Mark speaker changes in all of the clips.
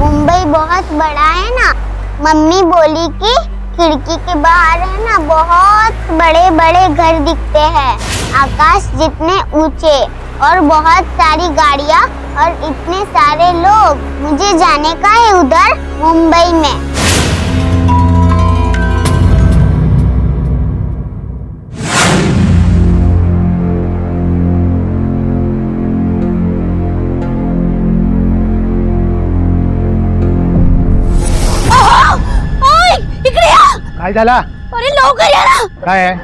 Speaker 1: मुंबई बहुत बड़ा है ना। मम्मी बोली कि खिड़की के बाहर है ना बहुत बड़े बड़े घर दिखते हैं, आकाश जितने ऊंचे, और बहुत सारी गाड़ियाँ और इतने सारे लोग। मुझे जाने का है उधर मुंबई में।
Speaker 2: काय झाला?
Speaker 1: अरे लवकर या ना.
Speaker 2: काय आहे?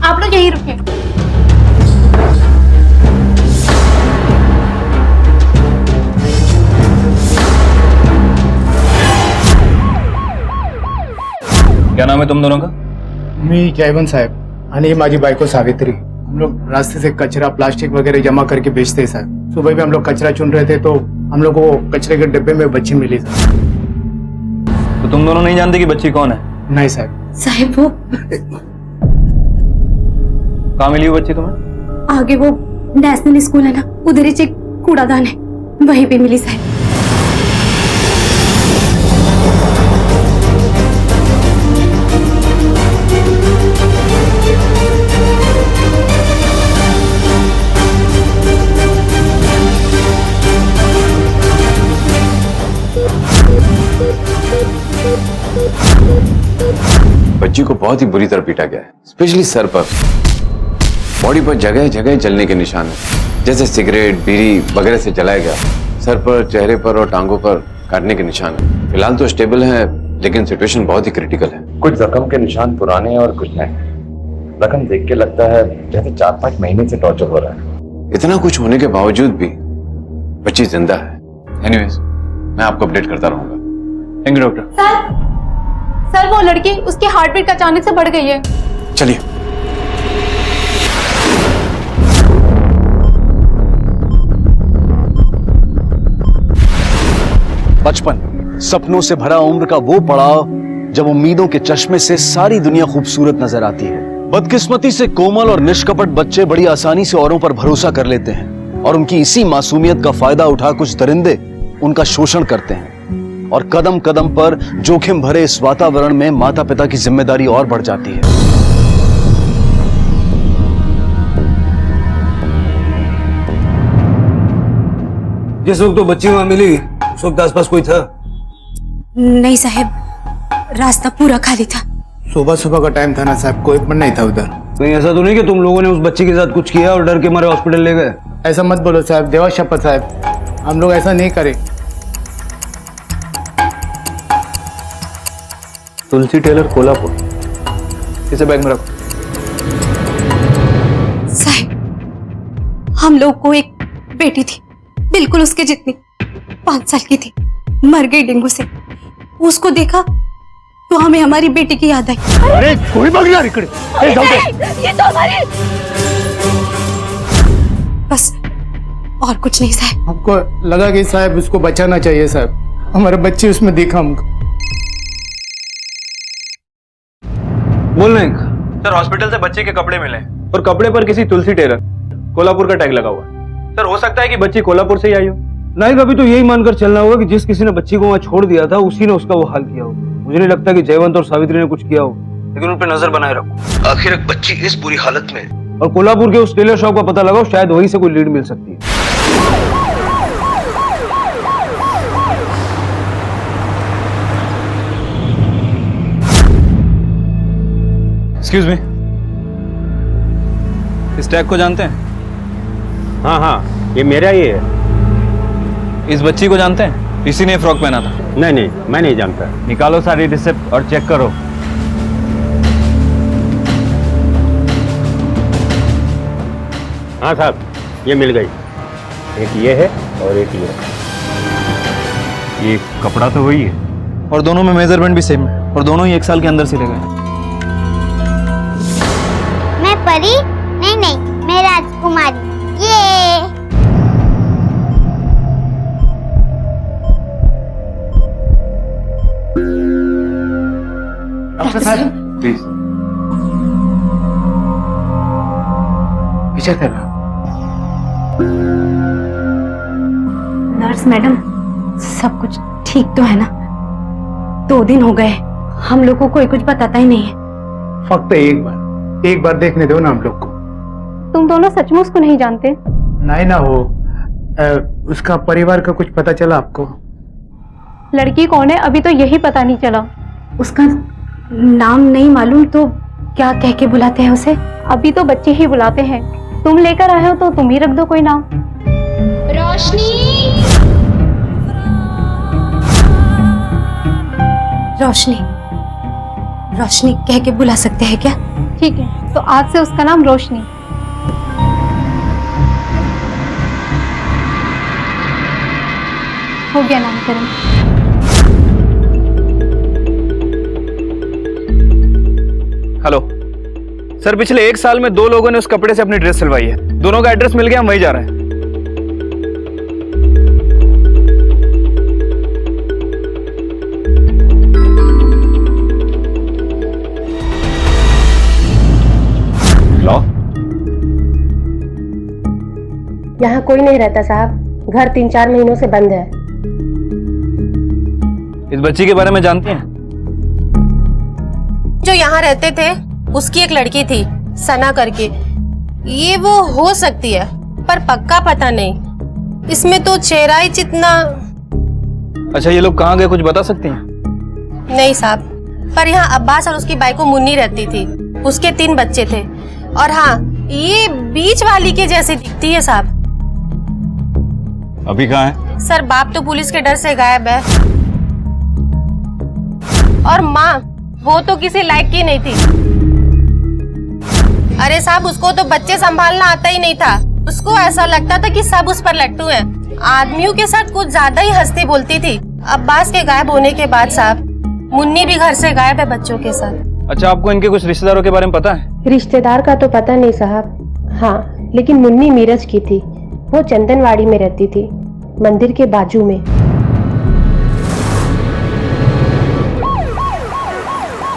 Speaker 3: आप लोग यहीं रुकिए.
Speaker 4: क्या नाम है तुम दोनों का?
Speaker 2: मी जयवंत साहेब आणि माझी बायको सावित्री. हम लोग रास्ते से कचरा प्लास्टिक वगैरह जमा करके बेचते हैं साहब. सुबह भी हम लोग कचरा चुन रहे थे तो हम लोग को कचरे के डिब्बे में बच्ची मिली साहब.
Speaker 4: तो तुम दोनों नहीं जानते कि बच्ची कौन है?
Speaker 2: नहीं साहब.
Speaker 3: साहब वो
Speaker 4: कहाँ मिली वो बच्ची तुम्हें?
Speaker 3: आगे वो नेशनल स्कूल है ना, उधर ही एक कूड़ादान है, वहीं पे मिली साहब.
Speaker 5: बच्ची को बहुत ही बुरी तरह पीटा गया है, स्पेशली सर पर. बॉडी पर जगह जगह जलने के निशान हैं, जैसे सिगरेट बीड़ी वगैरह से जलाया गया. सर पर, चेहरे पर और टांगों पर काटने के निशान हैं. फिलहाल तो स्टेबल है, लेकिन सिचुएशन बहुत ही क्रिटिकल है. कुछ जख्म के निशान पुराने और कुछ नए. जख्म देख के लगता है जैसे 4-5 महीने से टॉर्चर हो रहा है. इतना कुछ होने के बावजूद भी बच्ची जिंदा है. एनीवेज, मैं आपको अपडेट करता रहूंगा. Thank you doctor.
Speaker 3: सर वो लड़की, उसकी हार्ट बीट अचानक से बढ़ गई है.
Speaker 5: चलिए.
Speaker 6: बचपन, सपनों से भरा उम्र का वो पड़ाव जब उम्मीदों के चश्मे से सारी दुनिया खूबसूरत नजर आती है. बदकिस्मती से कोमल और निष्कपट बच्चे बड़ी आसानी से औरों पर भरोसा कर लेते हैं और उनकी इसी मासूमियत का फायदा उठा कुछ दरिंदे उनका शोषण करते हैं. और कदम कदम पर जोखिम भरे इस वातावरण में माता पिता की जिम्मेदारी और बढ़ जाती है.
Speaker 7: जिस वक्त तो बच्ची वहां मिली उस वक्त आसपास कोई था?
Speaker 3: नहीं साहब, रास्ता पूरा खाली था.
Speaker 2: सुबह सुबह का टाइम था ना साहब, कोई पण नहीं था उधर.
Speaker 7: कहीं ऐसा तो नहीं कि तुम लोगों ने उस बच्ची के साथ कुछ किया और डर के मारे हॉस्पिटल ले गए?
Speaker 2: ऐसा मत बोलो साहब, देवा शपथ साहब, हम लोग ऐसा नहीं करे.
Speaker 4: तुलसी टेलर, कोल्हापुर. इसे बैग में रखो.
Speaker 3: साहब हम लोग को एक बेटी थी, बिल्कुल उसके जितनी, 5 साल की थी, मर गई डेंगू से. उसको देखा तो हमें हमारी बेटी की याद आई.
Speaker 2: अरे कोई बघणार इकडे. ए, जाऊ दे.
Speaker 3: ये तो हमारी. बस और कुछ नहीं साहब.
Speaker 2: हमको लगा कि साहब उसको बचाना चाहिए साहब. हमारे बच्चे उसमें देखा हमको.
Speaker 7: बोल रहे
Speaker 4: सर हॉस्पिटल से बच्चे के कपड़े मिले और कपड़े पर किसी तुलसी टेलर, कोल्हापुर का टैग लगा हुआ है. सर हो सकता है कि बच्ची कोल्हापुर से ही आई हो.
Speaker 7: नहीं, कभी तो यही मानकर चलना होगा कि जिस किसी ने बच्ची को वहां छोड़ दिया था उसी ने उसका वो हाल किया हो. मुझे नहीं लगता कि जयवंत और सावित्री ने कुछ किया हो, लेकिन उन पर नजर बनाए रखो.
Speaker 8: आखिर एक बच्ची इस बुरी हालत में.
Speaker 7: और कोल्हापुर के उस टेलर शॉप का पता लगाओ, शायद वहीं से कोई लीड मिल सकती है.
Speaker 4: एक्सक्यूज मी, इस टैग को जानते हैं?
Speaker 9: हाँ हाँ, ये मेरा ही है.
Speaker 4: इस बच्ची को जानते हैं? इसी ने फ्रॉक पहना था.
Speaker 9: नहीं नहीं, मैं नहीं जानता.
Speaker 4: निकालो सारी रिसिप्ट और चेक करो.
Speaker 9: हाँ साहब, ये मिल गई. एक ये है और एक ये.
Speaker 4: ये कपड़ा तो वही है और दोनों में मेजरमेंट भी सेम है और दोनों ही 1 साल के अंदर सिले गए.
Speaker 1: मैं परी नहीं नहीं, मैं राजकुमारी. ये
Speaker 5: डॉक्टर साहब प्लीज.
Speaker 2: फ्रैक्चर था ना?
Speaker 3: नर्स मैडम, सब कुछ ठीक तो है ना? 2 दिन हो गए, हम लोग को कोई कुछ बताता ही नहीं है।
Speaker 2: फक्त एक बार देखने दो ना हम लोग को।
Speaker 3: तुम दोनों सचमुच उसको नहीं जानते?
Speaker 2: नहीं ना हो, उसका परिवार का कुछ पता चला आपको?
Speaker 3: लड़की कौन है अभी तो यही पता नहीं चला। उसका नाम नहीं मालूम तो क्या कह के बुलाते हैं उसे? अभी तो बच्चे ही बुलाते हैं। तुम लेकर आए हो तो तुम ही रख दो कोई नाम। रोशनी रोशनी कह के बुला सकते हैं क्या? ठीक है, तो आज से उसका नाम रोशनी। हो गया नामकरण।
Speaker 4: हेलो सर, पिछले 1 साल में 2 लोगों ने उस कपड़े से अपनी ड्रेस सिलवाई है। दोनों का एड्रेस मिल गया, हम वहीं जा रहे हैं।
Speaker 10: यहाँ कोई नहीं रहता साहब, घर 3-4 महीनों से बंद है।
Speaker 4: इस बच्ची के बारे में जानती हैं?
Speaker 10: जो यहाँ रहते थे उसकी एक लड़की थी, सना करके। ये वो हो सकती है पर पक्का पता नहीं। इसमें तो चेहरा ही जितना।
Speaker 4: अच्छा, ये लोग कहाँ गए, कुछ बता सकती हैं?
Speaker 10: नहीं साहब, पर यहाँ अब्बास और उसकी बाइको मुन्नी रहती थी। उसके 3 बच्चे थे। और हाँ, ये बीच वाली के जैसी दिखती है साहब।
Speaker 4: अभी कहाँ है?
Speaker 10: सर, बाप तो पुलिस के डर से गायब है। और माँ, वो तो किसी लायक की नहीं थी। अरे साहब, उसको तो बच्चे संभालना आता ही नहीं था। उसको ऐसा लगता था कि सब उस पर लट्टू हैं। आदमियों के साथ कुछ ज्यादा ही हंसती बोलती थी। अब्बास के गायब होने के बाद साहब, मुन्नी भी घर से गायब है बच्चों के साथ।
Speaker 4: अच्छा, आपको इनके कुछ रिश्तेदारों के बारे में पता है?
Speaker 10: रिश्तेदार का तो पता नहीं साहब। हाँ, लेकिन मुन्नी मीरज की थी। वो चंदनवाड़ी में रहती थी, मंदिर के बाजू में।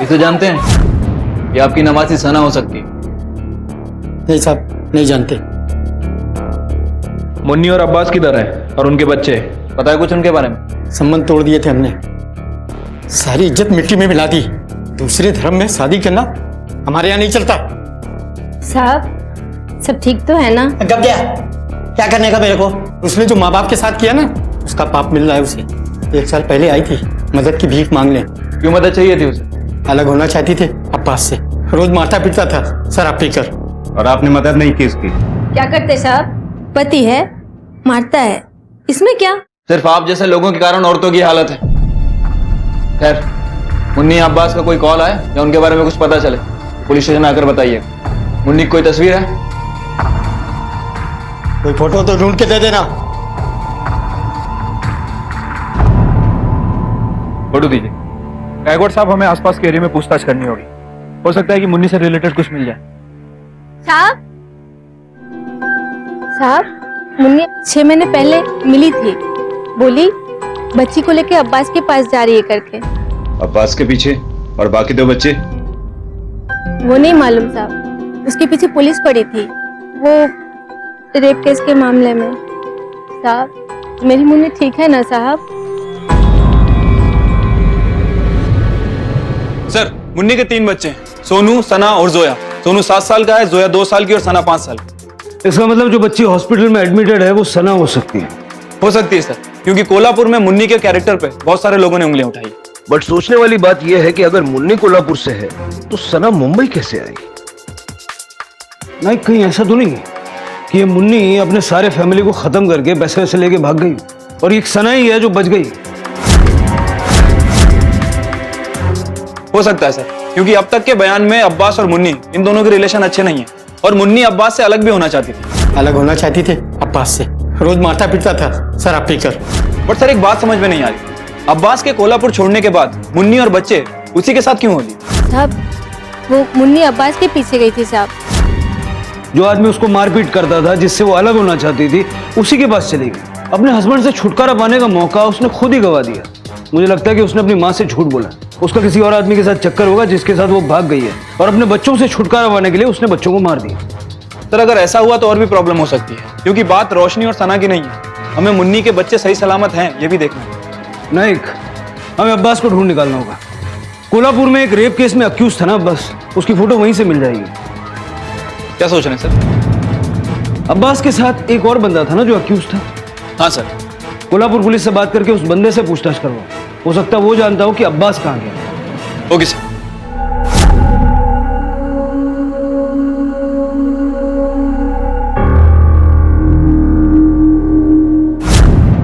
Speaker 4: इसे जानते हैं? ये आपकी नवासी सना हो सकती है।
Speaker 2: नहीं साहब, नहीं जानते।
Speaker 4: मुन्नी और अब्बास किधर है, और उनके बच्चे, पता है कुछ उनके बारे में?
Speaker 2: संबंध तोड़ दिए थे हमने, सारी इज्जत मिट्टी में मिला दी। दूसरे धर्म में शादी करना हमारे यहाँ नहीं चलता।
Speaker 10: साहब, सब ठीक तो है ना?
Speaker 2: कब क्या करने का मेरे को? उसने जो माँ बाप के साथ किया ना, उसका पाप मिल रहा है उसे। 1 साल पहले आई थी मदद की भीख मांगने।
Speaker 4: क्यों मदद चाहिए थी उसे?
Speaker 2: अलग होना चाहती थे अब्बास से। रोज मारता पीटता था शराब पीकर।
Speaker 9: और आपने मदद नहीं की इसकी?
Speaker 10: क्या करते साहब? पति है, मारता है, इसमें क्या?
Speaker 4: सिर्फ आप जैसे लोगों के कारण औरतों की हालत है। खैर, मुन्नी अब्बास का कोई कॉल आए या उनके बारे में कुछ पता चले, पुलिस स्टेशन आकर बताइए। मुन्नी की कोई तस्वीर है?
Speaker 2: कोई फोटो तो ढूंढ के दे देना।
Speaker 4: फोटो दीजिए। गायकवाड़ साहब, हमें आसपास के एरिया में पूछताछ करनी होगी। हो सकता है कि मुन्नी से रिलेटेड कुछ मिल जाए।
Speaker 10: साहब, मुन्नी 6 महीने पहले मिली थी। बोली बच्ची को लेके अब्बास के पास जा रही है करके।
Speaker 6: अब्बास के पीछे? और बाकी 2 बच्चे?
Speaker 10: वो नहीं मालूम साहब, उसके पीछे पुलिस पड़ी थी, वो रेप केस के मामले में। साहब, मेरी मुन्नी ठीक है ना साहब?
Speaker 4: सर, मुन्नी के 3 बच्चे हैं, सोनू, सना और जोया। सोनू 7 साल का है, जोया 2 साल की और सना 5 साल की।
Speaker 7: इसका मतलब जो बच्ची हॉस्पिटल में एडमिटेड है वो सना हो सकती है?
Speaker 4: हो सकती है सर, क्योंकि कोल्हापुर में मुन्नी के कैरेक्टर पे बहुत सारे लोगों ने उंगलियां उठाई।
Speaker 8: बट सोचने वाली बात यह है कि अगर मुन्नी कोल्हापुर से है तो सना मुंबई कैसे आई?
Speaker 7: नहीं, कहीं ऐसा तो नहीं है कि ये मुन्नी अपने सारे फैमिली को खत्म करके पैसे वैसे लेके भाग गई और एक सना ही है जो बच गई?
Speaker 4: हो सकता है सर, क्योंकि अब तक के बयान में अब्बास और मुन्नी, इन दोनों के रिलेशन अच्छे नहीं है और मुन्नी अब्बास से अलग भी होना चाहती थी।
Speaker 2: अलग होना चाहती थे अब्बास से। रोज मारता पीटता था शराब पीकर।
Speaker 4: बट सर, एक बात समझ में नहीं आ रही, अब्बास के कोल्हापुर छोड़ने के बाद मुन्नी और बच्चे उसी के साथ क्यों होली?
Speaker 10: साहब, वो मुन्नी अब्बास के पीछे गई थी साहब।
Speaker 7: जो आदमी उसको मारपीट करता था, जिससे वो अलग होना चाहती थी, उसी के पास चली गई। अपने हस्बैंड से छुटकारा पाने का मौका उसने खुद ही गवा दिया। मुझे लगता है कि उसने अपनी माँ से झूठ बोला। उसका किसी और आदमी के साथ चक्कर होगा जिसके साथ वो भाग गई है, और अपने बच्चों से छुटकारा पाने के लिए उसने बच्चों को मार दिया।
Speaker 4: सर अगर ऐसा हुआ तो और भी प्रॉब्लम हो सकती है, क्योंकि बात रोशनी और सना की नहीं है। हमें मुन्नी के बच्चे सही सलामत हैं ये भी देखना है।
Speaker 7: नाइक, हमें अब्बास को ढूंढ निकालना होगा। कोल्हापुर में एक रेप केस में अक्यूज था ना अब्बास, उसकी फोटो वहीं से मिल जाएगी।
Speaker 4: क्या सोच रहे हैं सर?
Speaker 7: अब्बास के साथ एक और बंदा था ना जो अक्यूज था।
Speaker 4: हाँ सर।
Speaker 7: कोल्हापुर पुलिस से बात करके उस बंदे से पूछताछ करवाओ, हो सकता है वो जानता हो कि अब्बास कहाँ गया।
Speaker 4: Okay sir.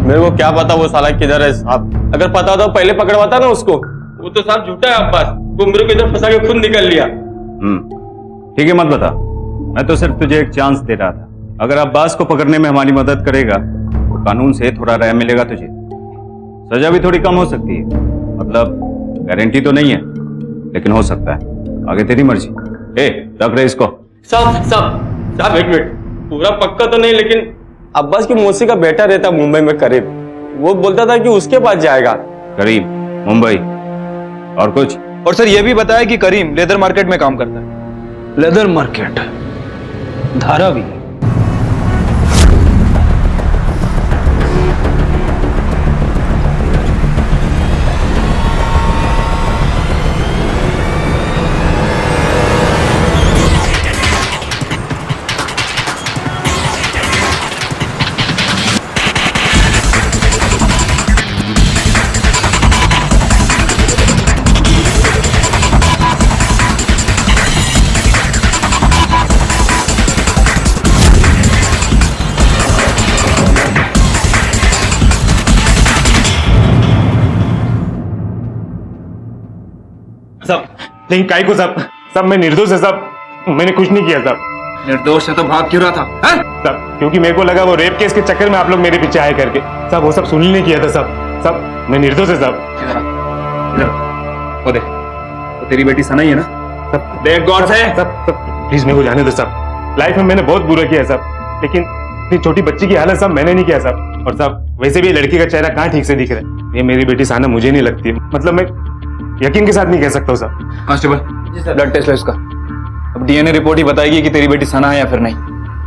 Speaker 9: मेरे को क्या पता वो साला किधर है साहब। अगर पता होता तो पहले पकड़वाता ना उसको। वो तो साहब झूठा है अब्बास, वो मेरे को इधर फंसा के खुद निकल लिया।
Speaker 11: ठीक है, मत बता। मैं तो सिर्फ तुझे एक चांस दे रहा था। अगर अब्बास को पकड़ने में हमारी मदद करेगा तो कानून से थोड़ा राय मिलेगा तुझे। सजा भी थोड़ी कम हो सकती है, मतलब गारंटी तो नहीं है, लेकिन हो सकता है। आगे तेरी मर्जी। रख रहे इसको।
Speaker 9: साहब एक मिनट, पूरा पक्का तो नहीं, लेकिन अब्बास की मौसी का बेटा रहता मुंबई में करीब, वो बोलता था कि उसके पास जाएगा।
Speaker 11: करीब मुंबई और कुछ?
Speaker 4: और सर ये भी बताया कि करीम लेदर मार्केट में काम करता है।
Speaker 7: Leather market, Dharavi.
Speaker 9: सब लेकिन काय को सब मैं निर्दोष है सब, मैंने कुछ नहीं किया सब।
Speaker 4: निर्दोष है तो भाग क्यों रहा था?
Speaker 9: सब क्योंकि मेरे को लगा वो रेप केस के चक्कर में आप लोग मेरे पीछे आए करके। सब वो सब सुन ही नहीं किया था सब मैं निर्दोष है सब।
Speaker 4: वो देख, वो तेरी बेटी सना ही है ना?
Speaker 9: सब देख गौर से सब प्लीज मेरे को जाने दो सब। लाइफ में मैंने बहुत बुरा किया सब, लेकिन इतनी छोटी बच्ची की हालत सब मैंने नहीं किया सब। और सब वैसे भी लड़की का चेहरा कहाँ ठीक से दिख रहा है। ये मेरी बेटी सना मुझे नहीं लगती, मतलब मैं यकीन के साथ नहीं कह सकता हूँ सर।
Speaker 4: कांस्टेबल, ब्लड टेस्ट लो इसका। अब डीएनए रिपोर्ट ही बताएगी कि तेरी बेटी सना है या फिर नहीं।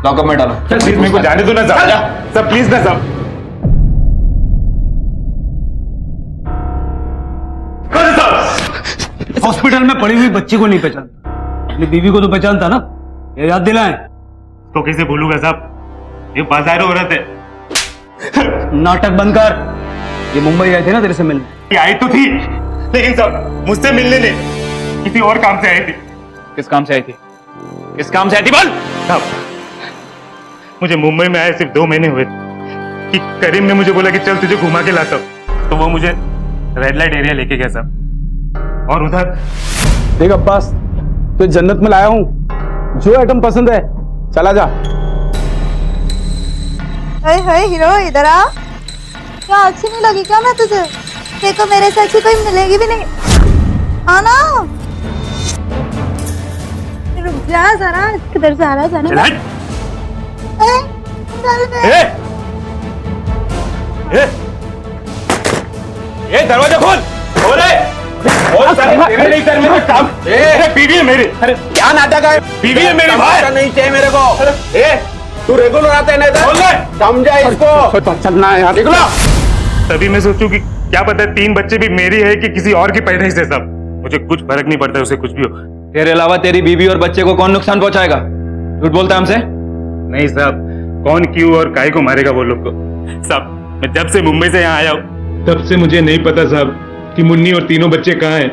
Speaker 4: लॉकअप में डालो।
Speaker 9: प्लीज मेरे को जाने दो ना सब प्लीज ना सब।
Speaker 7: हॉस्पिटल में पड़ी हुई बच्ची को नहीं पहचानता, अपनी बीवी को तो पहचानता ना, ये याद दिलाएं।
Speaker 9: तो कैसे भूलूंगा साहब, ये बाजार औरत है।
Speaker 7: नाटक बंद कर। ये मुंबई आए थे ना तेरे से मिलने?
Speaker 9: ये आई तो थी, लेकिन सब मुझसे मिलने नहीं, किसी और काम से आई थी।
Speaker 4: किस काम से आई थी? किस काम से आई थी बोल?
Speaker 9: साहब मुझे मुंबई में आए सिर्फ 2 महीने हुए कि करीम ने मुझे बोला कि चल तुझे घुमा के लाता हूं, तो वो मुझे रेड लाइट एरिया लेके गया साहब। और उधर
Speaker 2: देख अब्बास, तो जन्नत में लाया हूँ, जो आइटम पसंद है चला जा।
Speaker 12: हाय हीरो, इधर आ। क्या अच्छी नहीं लगी क्या मैं तुझे? देखो मेरे से अच्छी कोई मिलेगी भी नहीं। आना, रुक जा जरा, किधर जा रहा है जाने में?
Speaker 9: ये दरवाजा खोल, तेरे नहीं सर मेरा काम। बीवी है मेरी। अरे क्या नाटक है? बीवी है मेरी भाई। नहीं चाहिए मेरे को। तू रेगुलर आता है ना, समझा इसको। चलना है यार, निकलो। तभी मैं सोचूं कि क्या पता 3 बच्चे भी मेरी है कि किसी और की पैदाइश है सब, मुझे कुछ फर्क नहीं पड़ता उसे कुछ भी हो।
Speaker 4: तेरे अलावा तेरी बीवी और बच्चे को कौन नुकसान पहुंचाएगा? झूठ बोलता है हमसे?
Speaker 9: नहीं साहब, कौन क्यों और काय को मारेगा वो लोग को? साहब मैं जब से मुंबई से यहाँ आया हूँ तब से मुझे नहीं पता साहब कि मुन्नी और तीनों बच्चे कहाँ हैं।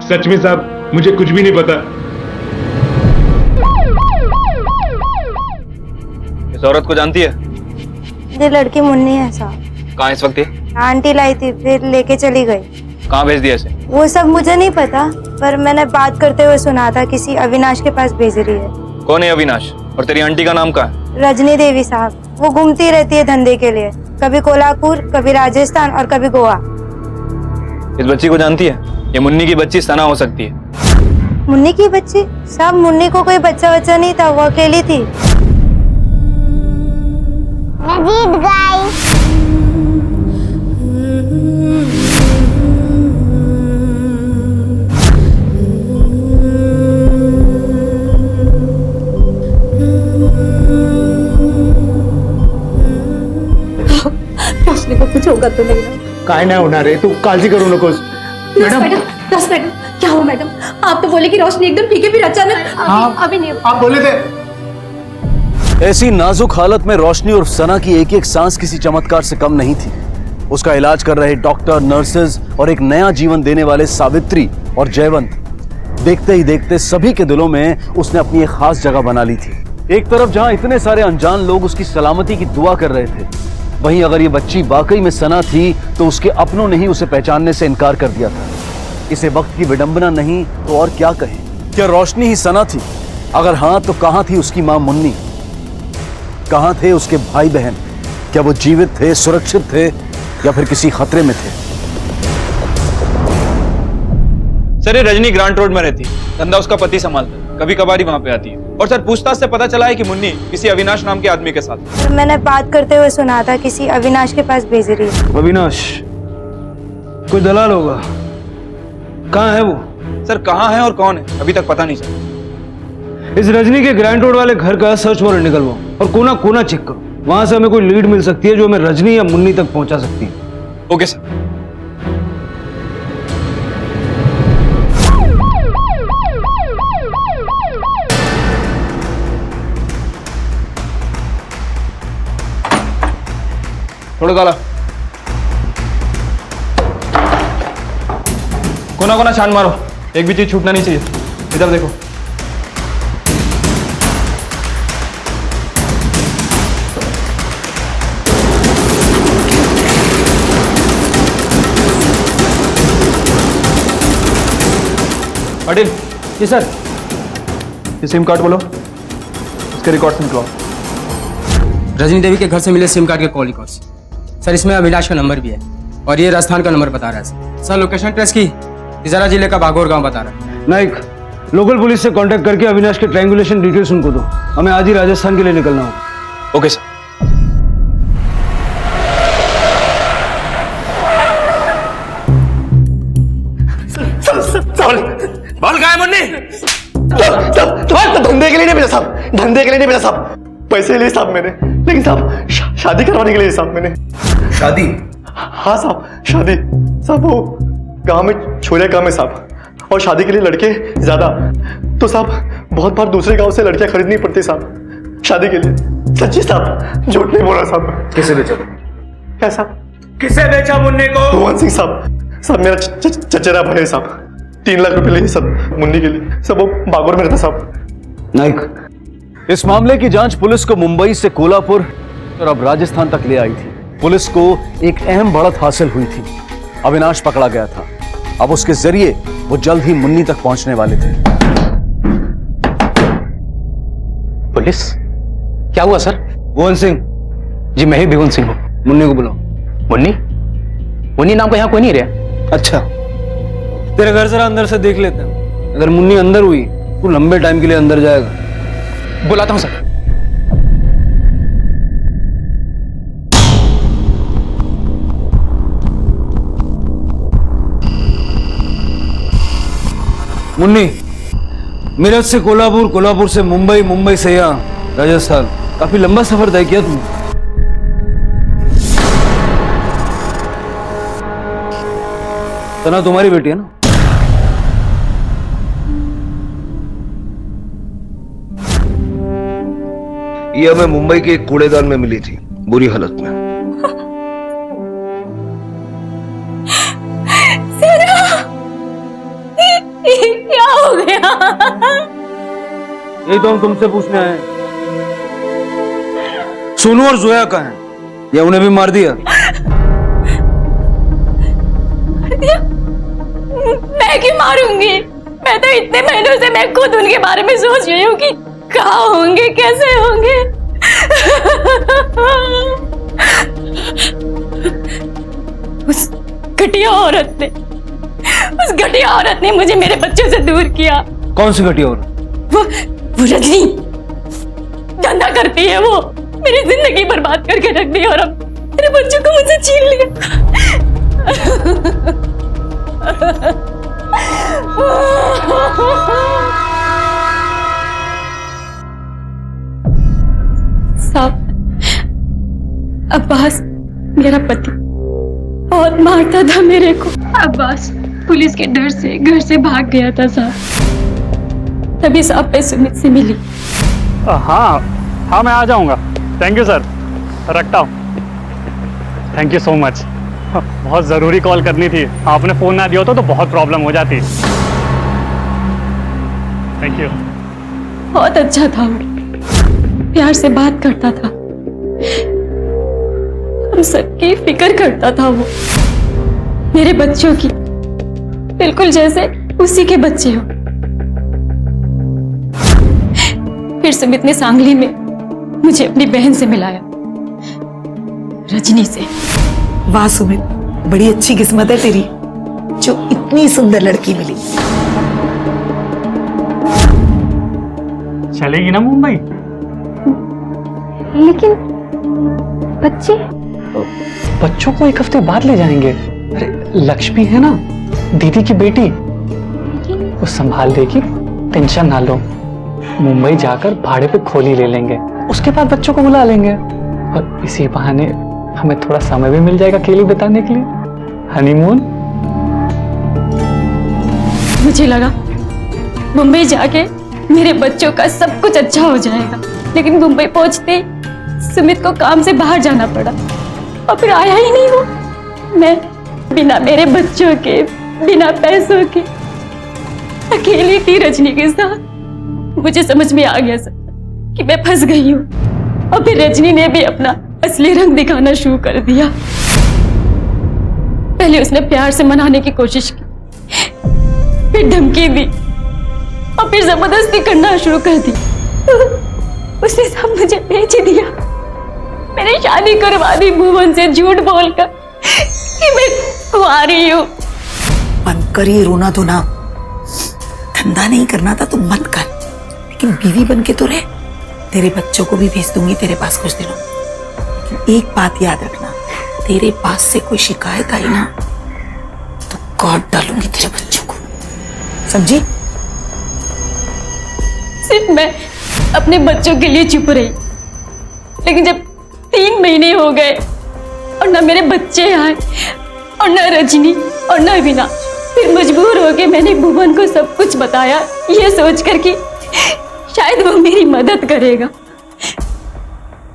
Speaker 9: सच में साहब मुझे कुछ भी नहीं पता।
Speaker 4: इस औरत को जानती है?
Speaker 12: ये लड़की मुन्नी है साहब।
Speaker 4: कहाँ इस वक्त?
Speaker 12: आंटी लाई थी, फिर लेके चली गई।
Speaker 4: कहाँ भेज दिया इसे?
Speaker 12: वो सब मुझे नहीं पता, पर मैंने बात करते हुए सुना था किसी अविनाश के पास भेज रही है।
Speaker 4: कौन है अविनाश? और तेरी आंटी का नाम क्या है?
Speaker 12: रजनी देवी साहब। वो घूमती रहती है धंधे के लिए, कभी कोल्हापुर, कभी राजस्थान और कभी गोवा।
Speaker 4: इस बच्ची को जानती है? ये मुन्नी की बच्ची सना हो सकती है।
Speaker 12: मुन्नी की बच्ची? साहब मुन्नी को कोई बच्चा नहीं था, वो अकेली थी।
Speaker 1: मैं जीत गई।
Speaker 3: होगा तुम्हें ना?
Speaker 2: काय नाही होणार आहे, तू काळजी करू नकोस.
Speaker 3: मैडम बस मैडम, क्या हुआ मैडम? आप तो बोले कि रोशनी एकदम ठीक है, फिर अचानक अभी नहीं।
Speaker 2: आप बोले थे.
Speaker 6: ऐसी नाजुक हालत में रोशनी और सना की एक एक सांस किसी चमत्कार से कम नहीं थी। उसका इलाज कर रहे डॉक्टर, नर्सेज और एक नया जीवन देने वाले सावित्री और जयवंत, देखते ही देखते सभी के दिलों में उसने अपनी एक खास जगह बना ली थी। एक तरफ जहां इतने सारे अनजान लोग उसकी सलामती की दुआ कर रहे थे, वहीं अगर ये बच्ची वाकई में सना थी तो उसके अपनों ने ही उसे पहचानने से इनकार कर दिया था। इसे वक्त की विडंबना नहीं तो और क्या कहें? क्या रोशनी ही सना थी? अगर हाँ तो कहां थी उसकी मां मुन्नी? कहां थे उसके भाई बहन? क्या वो जीवित थे, सुरक्षित थे, या फिर किसी खतरे में थे?
Speaker 4: सर ये रजनी ग्रांट रोड में रहती है, धंधा उसका पति संभालता है, कभी कभार ही वहां पे आती है। और सर पूछताछ से पता चला है कि मुन्नी किसी अविनाश नाम के आदमी के साथ है।
Speaker 12: मैंने बात करते हुए सुना था किसी अविनाश के पास भेज रही है।
Speaker 7: अविनाश कोई दलाल होगा, कहाँ है वो?
Speaker 4: सर कहाँ है और कौन है अभी तक पता नहीं चला।
Speaker 7: इस रजनी के ग्रैंड रोड वाले घर का सर्च वारंट निकलवाओ और कोना कोना चेक करो, वहां से हमें कोई लीड मिल सकती है जो हमें रजनी या मुन्नी तक पहुंचा सकती है।
Speaker 4: Okay sir. थोड़ा डाला, कोना कोना छान मारो, एक भी चीज छूटना नहीं चाहिए। इधर देखो। अडिल।
Speaker 7: जी सर।
Speaker 4: ये सिम कार्ड बोलो, इसके रिकॉर्ड्स निकलवाओ।
Speaker 13: रजनी देवी के घर से मिले सिम कार्ड के कॉल रिकॉर्ड्स सर, इसमें अभिलाष का नंबर भी है और ये राजस्थान का नंबर बता रहा है सर। लोकेशन ट्रेस की तिजारा जिले का बागोर गांव बता रहा है।
Speaker 7: नाइक, लोकल पुलिस से कांटेक्ट करके अविनाश के ट्रायंगुलेशन डिटेल्स उनको दो, हमें आज ही राजस्थान के लिए निकलना होगा।
Speaker 4: Okay sir.
Speaker 9: बोल कहाँ है मुन्नी? धंधे के लिए नहीं भेजा साहब, धंधे के लिए नहीं भेजा साहब, पैसे लिए साहब मैंने, लेकिन साहब शादी करवाने के लिए साहब मैंने। शादी? हाँ साहब शादी। साहब वो गांव में छोरे काम है साहब, और शादी के लिए लड़के ज्यादा, तो साहब बहुत बार दूसरे गांव से लड़कियां खरीदनी पड़ती साहब शादी के लिए। सच्ची साहब, झूठ नहीं बोला साहब।
Speaker 7: किसे बेचा?
Speaker 9: क्या साहब?
Speaker 7: किसे बेचा मुन्नी को?
Speaker 9: भुवन सिंह साहब। साहब मेरा चचेरा भाई साहब, 3 लाख रुपए लिए सब मुन्नी के लिए, सब वो बागोर में रहता साहब।
Speaker 6: नाइक, इस मामले की जांच पुलिस को मुंबई से कोल्हापुर और अब राजस्थान तक ले आई थी। पुलिस को एक अहम बढ़त हासिल हुई थी, अविनाश पकड़ा गया था। अब उसके जरिए वो जल्द ही मुन्नी तक पहुंचने वाले थे।
Speaker 13: पुलिस? क्या हुआ सर?
Speaker 7: भुवन सिंह
Speaker 13: जी मैं ही भुवन सिंह हूँ।
Speaker 7: मुन्नी को बुलाओ।
Speaker 13: मुन्नी? मुन्नी नाम का यहाँ कोई नहीं रहा।
Speaker 7: अच्छा, तेरे घर जरा अंदर से देख लेते हैं, अगर मुन्नी अंदर हुई तो लंबे टाइम के लिए अंदर जाएगा।
Speaker 13: बुलाता हूँ सर।
Speaker 7: मुन्नी, मेरठ से कोल्हापुर, कोल्हापुर से मुंबई, मुंबई से यहाँ राजस्थान, काफी लंबा सफर तय किया तुमने। सना तुम्हारी बेटी है ना?
Speaker 8: ये हमें मुंबई के एक कूड़ेदान में मिली थी, बुरी हालत में।
Speaker 3: क्या हो गया?
Speaker 7: यही तो हम तुमसे पूछने आए। सोनू और जोया कहाँ हैं? या उन्हें भी मार दिया?
Speaker 3: मैं क्यों मारूंगी? मैं तो इतने महीनों से मैं खुद उनके बारे में सोच रही हूँ कि कहाँ होंगे, कैसे होंगे। उस घटिया औरत ने मुझे मेरे बच्चों से दूर किया।
Speaker 7: कौन सी घटिया औरत?
Speaker 3: वो रजनी धंधा करती है, वो मेरी जिंदगी बर्बाद करके रख दी और अब मेरे बच्चों को मुझसे छीन लिया। साहब, अब्बास मेरा पति, बहुत मारता था मेरे को। अब्बास पुलिस के डर से घर से भाग गया था साहब, तभी साहब पे सुमित से मिली।
Speaker 14: हाँ हाँ मैं आ जाऊंगा। थैंक यू सर, रखता हूँ। Thank you so much. बहुत ज़रूरी कॉल करनी थी, आपने फ़ोन ना दिया होता तो बहुत प्रॉब्लम हो जाती। Thank you.
Speaker 3: बहुत अच्छा था वो, प्यार से बात करता था, हम सबकी फिक्र करता था वो, मेरे बच्चों की, बिल्कुल जैसे उसी के बच्चे हो। फिर सुमित ने सांगली में मुझे अपनी बहन से मिलाया, रजनी से।
Speaker 15: वाह सुमित, बड़ी अच्छी किस्मत है तेरी जो इतनी सुंदर लड़की मिली।
Speaker 14: चलेगी ना मुंबई?
Speaker 3: लेकिन बच्चे?
Speaker 14: बच्चों को एक हफ्ते बाद ले जाएंगे। अरे लक्ष्मी है ना, दीदी की बेटी, वो संभाल देगी, टेंशन ना लो। मुंबई जाकर भाड़े पे खोली ले लेंगे, उसके बाद बच्चों को बुला लेंगे और इसी बहाने हमें थोड़ा समय भी मिल जाएगा अकेले बिताने के लिए। हनीमून।
Speaker 3: मुझे लगा मुंबई जाके मेरे बच्चों का सब कुछ अच्छा हो जाएगा, लेकिन मुंबई पहुंचते ही सुमित को काम से बाहर जाना पड़ा और फिर आया ही नहीं वो। मैं बिना मेरे बच्चों के, बिना पैसों के अकेली थी रजनी के साथ। मुझे समझ में आ गया सर कि मैं फंस गई हूँ, और फिर रजनी ने भी अपना असली रंग दिखाना शुरू कर दिया। पहले उसने प्यार से मनाने की कोशिश की, फिर धमकी दी और फिर जबरदस्ती करना शुरू कर दी। उसने सब मुझे बेच दिया, मैंने शादी करवा दी भुवन से झूठ बोलकर कि मैं कुंवारी हूँ।
Speaker 15: बंद कर ये रोना धोना, धंधा नहीं करना था तो मत कर, लेकिन बीवी बन के तो रह। तेरे बच्चों को भी भेज दूंगी तेरे पास कुछ दिनों, लेकिन एक बात याद रखना, तेरे पास से कोई शिकायत आई ना तो काट डालूंगी तेरे बच्चों को, समझी?
Speaker 3: सिर्फ मैं अपने बच्चों के लिए चुप रही, लेकिन जब 3 महीने हो गए और ना मेरे बच्चे आए और ना रजनी और ना विना, फिर मजबूर होके मैंने भुवन को सब कुछ बताया, ये सोचकर कि शायद वो मेरी मदद करेगा,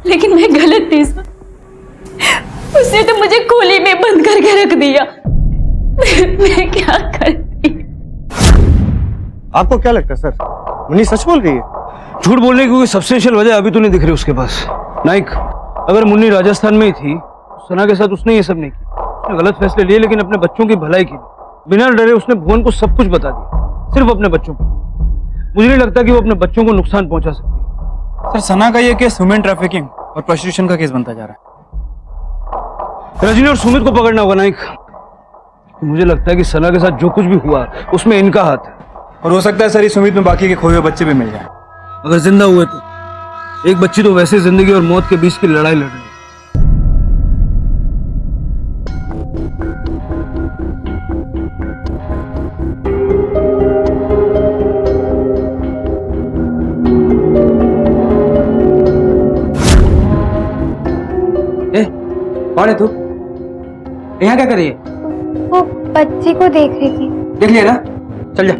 Speaker 3: लेकिन मैं गलत थी सर। उसने तो मुझे खोली में बंद करके रख दिया। मैं क्या करती?
Speaker 7: आपको क्या लगता है सर, मुन्नी सच बोल रही है? झूठ बोलने की कोई सब्सटेंशियल वजह अभी तो नहीं दिख रही उसके पास। नाइक, अगर मुन्नी राजस्थान में ही थी, सना के साथ उसने ये सब नहीं किया। उसने गलत फैसले लिए, लेकिन अपने बच्चों की भलाई के लिए, बिना डरे उसने भुवन को सब कुछ बता दिया, सिर्फ अपने बच्चों को। मुझे नहीं लगता कि वो अपने बच्चों को नुकसान पहुंचा सकती है।
Speaker 2: सर सना का ये केस ह्यूमन ट्रैफिकिंग और प्रोस्टिट्यूशन का केस बनता जा रहा है।
Speaker 7: रजनी और सुमित को पकड़ना होगा नाइक। मुझे लगता है कि सना के साथ जो कुछ भी हुआ उसमें इनका हाथ है,
Speaker 2: और हो सकता है सर इस उम्मीद में बाकी के खोए हुए बच्चे भी मिल जाए।
Speaker 7: अगर जिंदा हुए तो। एक बच्ची तो वैसे जिंदगी और मौत के बीच की लड़ाई लड़ रही है।
Speaker 13: कौन है तू? यहाँ क्या कर रही है?
Speaker 12: वो बच्ची को देख रही थी।
Speaker 13: देख लिया ना, चल जा।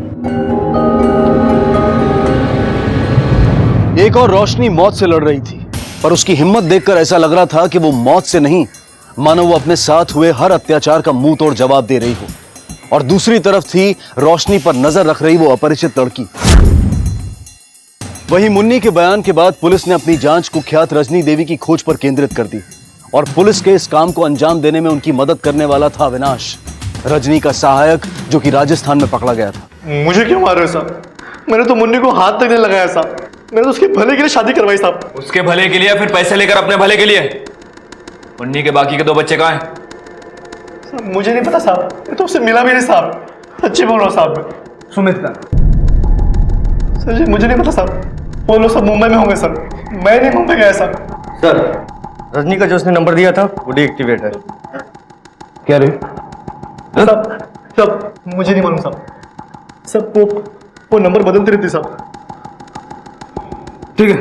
Speaker 6: एक और रोशनी मौत से लड़ रही थी, पर उसकी हिम्मत देखकर ऐसा लग रहा था कि वो मौत से नहीं, मानो वो अपने साथ हुए हर अत्याचार का मुंह तोड़ जवाब दे रही हो। और दूसरी तरफ थी रोशनी पर नजर रख रही वो अपरिचित लड़की। वहीं मुन्नी के बयान के बाद पुलिस ने अपनी जांच कुख्यात रजनी देवी की खोज पर केंद्रित कर दी, और पुलिस के इस काम को अंजाम देने में उनकी मदद करने वाला था अविनाश, रजनी का सहायक, जो कि राजस्थान में पकड़ा गया था।
Speaker 16: मुझे क्यों मार रहे हो साहब? मैंने तो मुन्नी को हाथ तक नहीं लगाया साहब, मैंने तो उसके भले के लिए शादी करवाई साहब।
Speaker 4: उसके भले के लिए या फिर पैसे लेकर अपने भले के लिए? मुन्नी के बाकी के 2 बच्चे कहाँ हैं?
Speaker 16: मुझे नहीं पता साहब, मैं तो उससे मिला भी नहीं साहब, सच्ची बोल रहा हूँ साहब।
Speaker 2: सुमित का
Speaker 16: सर जी मुझे नहीं पता साहब, वो लोग सब मुंबई में होंगे सर, मैं नहीं मुंबई गया साहब।
Speaker 2: सर रजनी का जो उसने नंबर दिया था वो डीएक्टिवेट है। क्या रे?
Speaker 16: सब मुझे नहीं मालूम साहब, सब वो नंबर बदलती रहती साहब।
Speaker 7: ठीक है,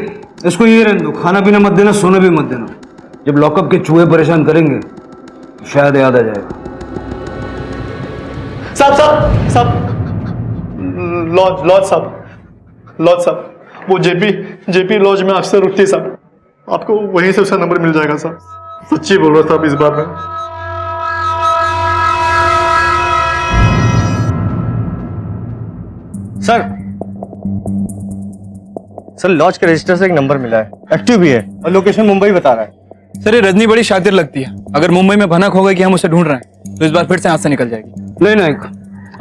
Speaker 7: इसको ये रहने दो, खाना पीना मत देना, सोना भी मत देना। जब लॉकअप के चूहे परेशान करेंगे तो शायद याद आ जाएगा।
Speaker 16: लॉज साहब, वो जेपी लॉज में अक्सर रुकती है साहब, आपको वहीं से उसका नंबर मिल जाएगा साहब। सच्ची बोल रहा साहब इस बार में।
Speaker 17: सर लॉज के रजिस्टर से एक नंबर मिला है, एक्टिव भी है और लोकेशन मुंबई बता रहा है।
Speaker 4: सर ये रजनी बड़ी शातिर लगती है, अगर मुंबई में भनक हो गई कि हम उसे ढूंढ रहे हैं तो इस बार फिर से हाथ से निकल जाएगी।
Speaker 7: नहीं नायक,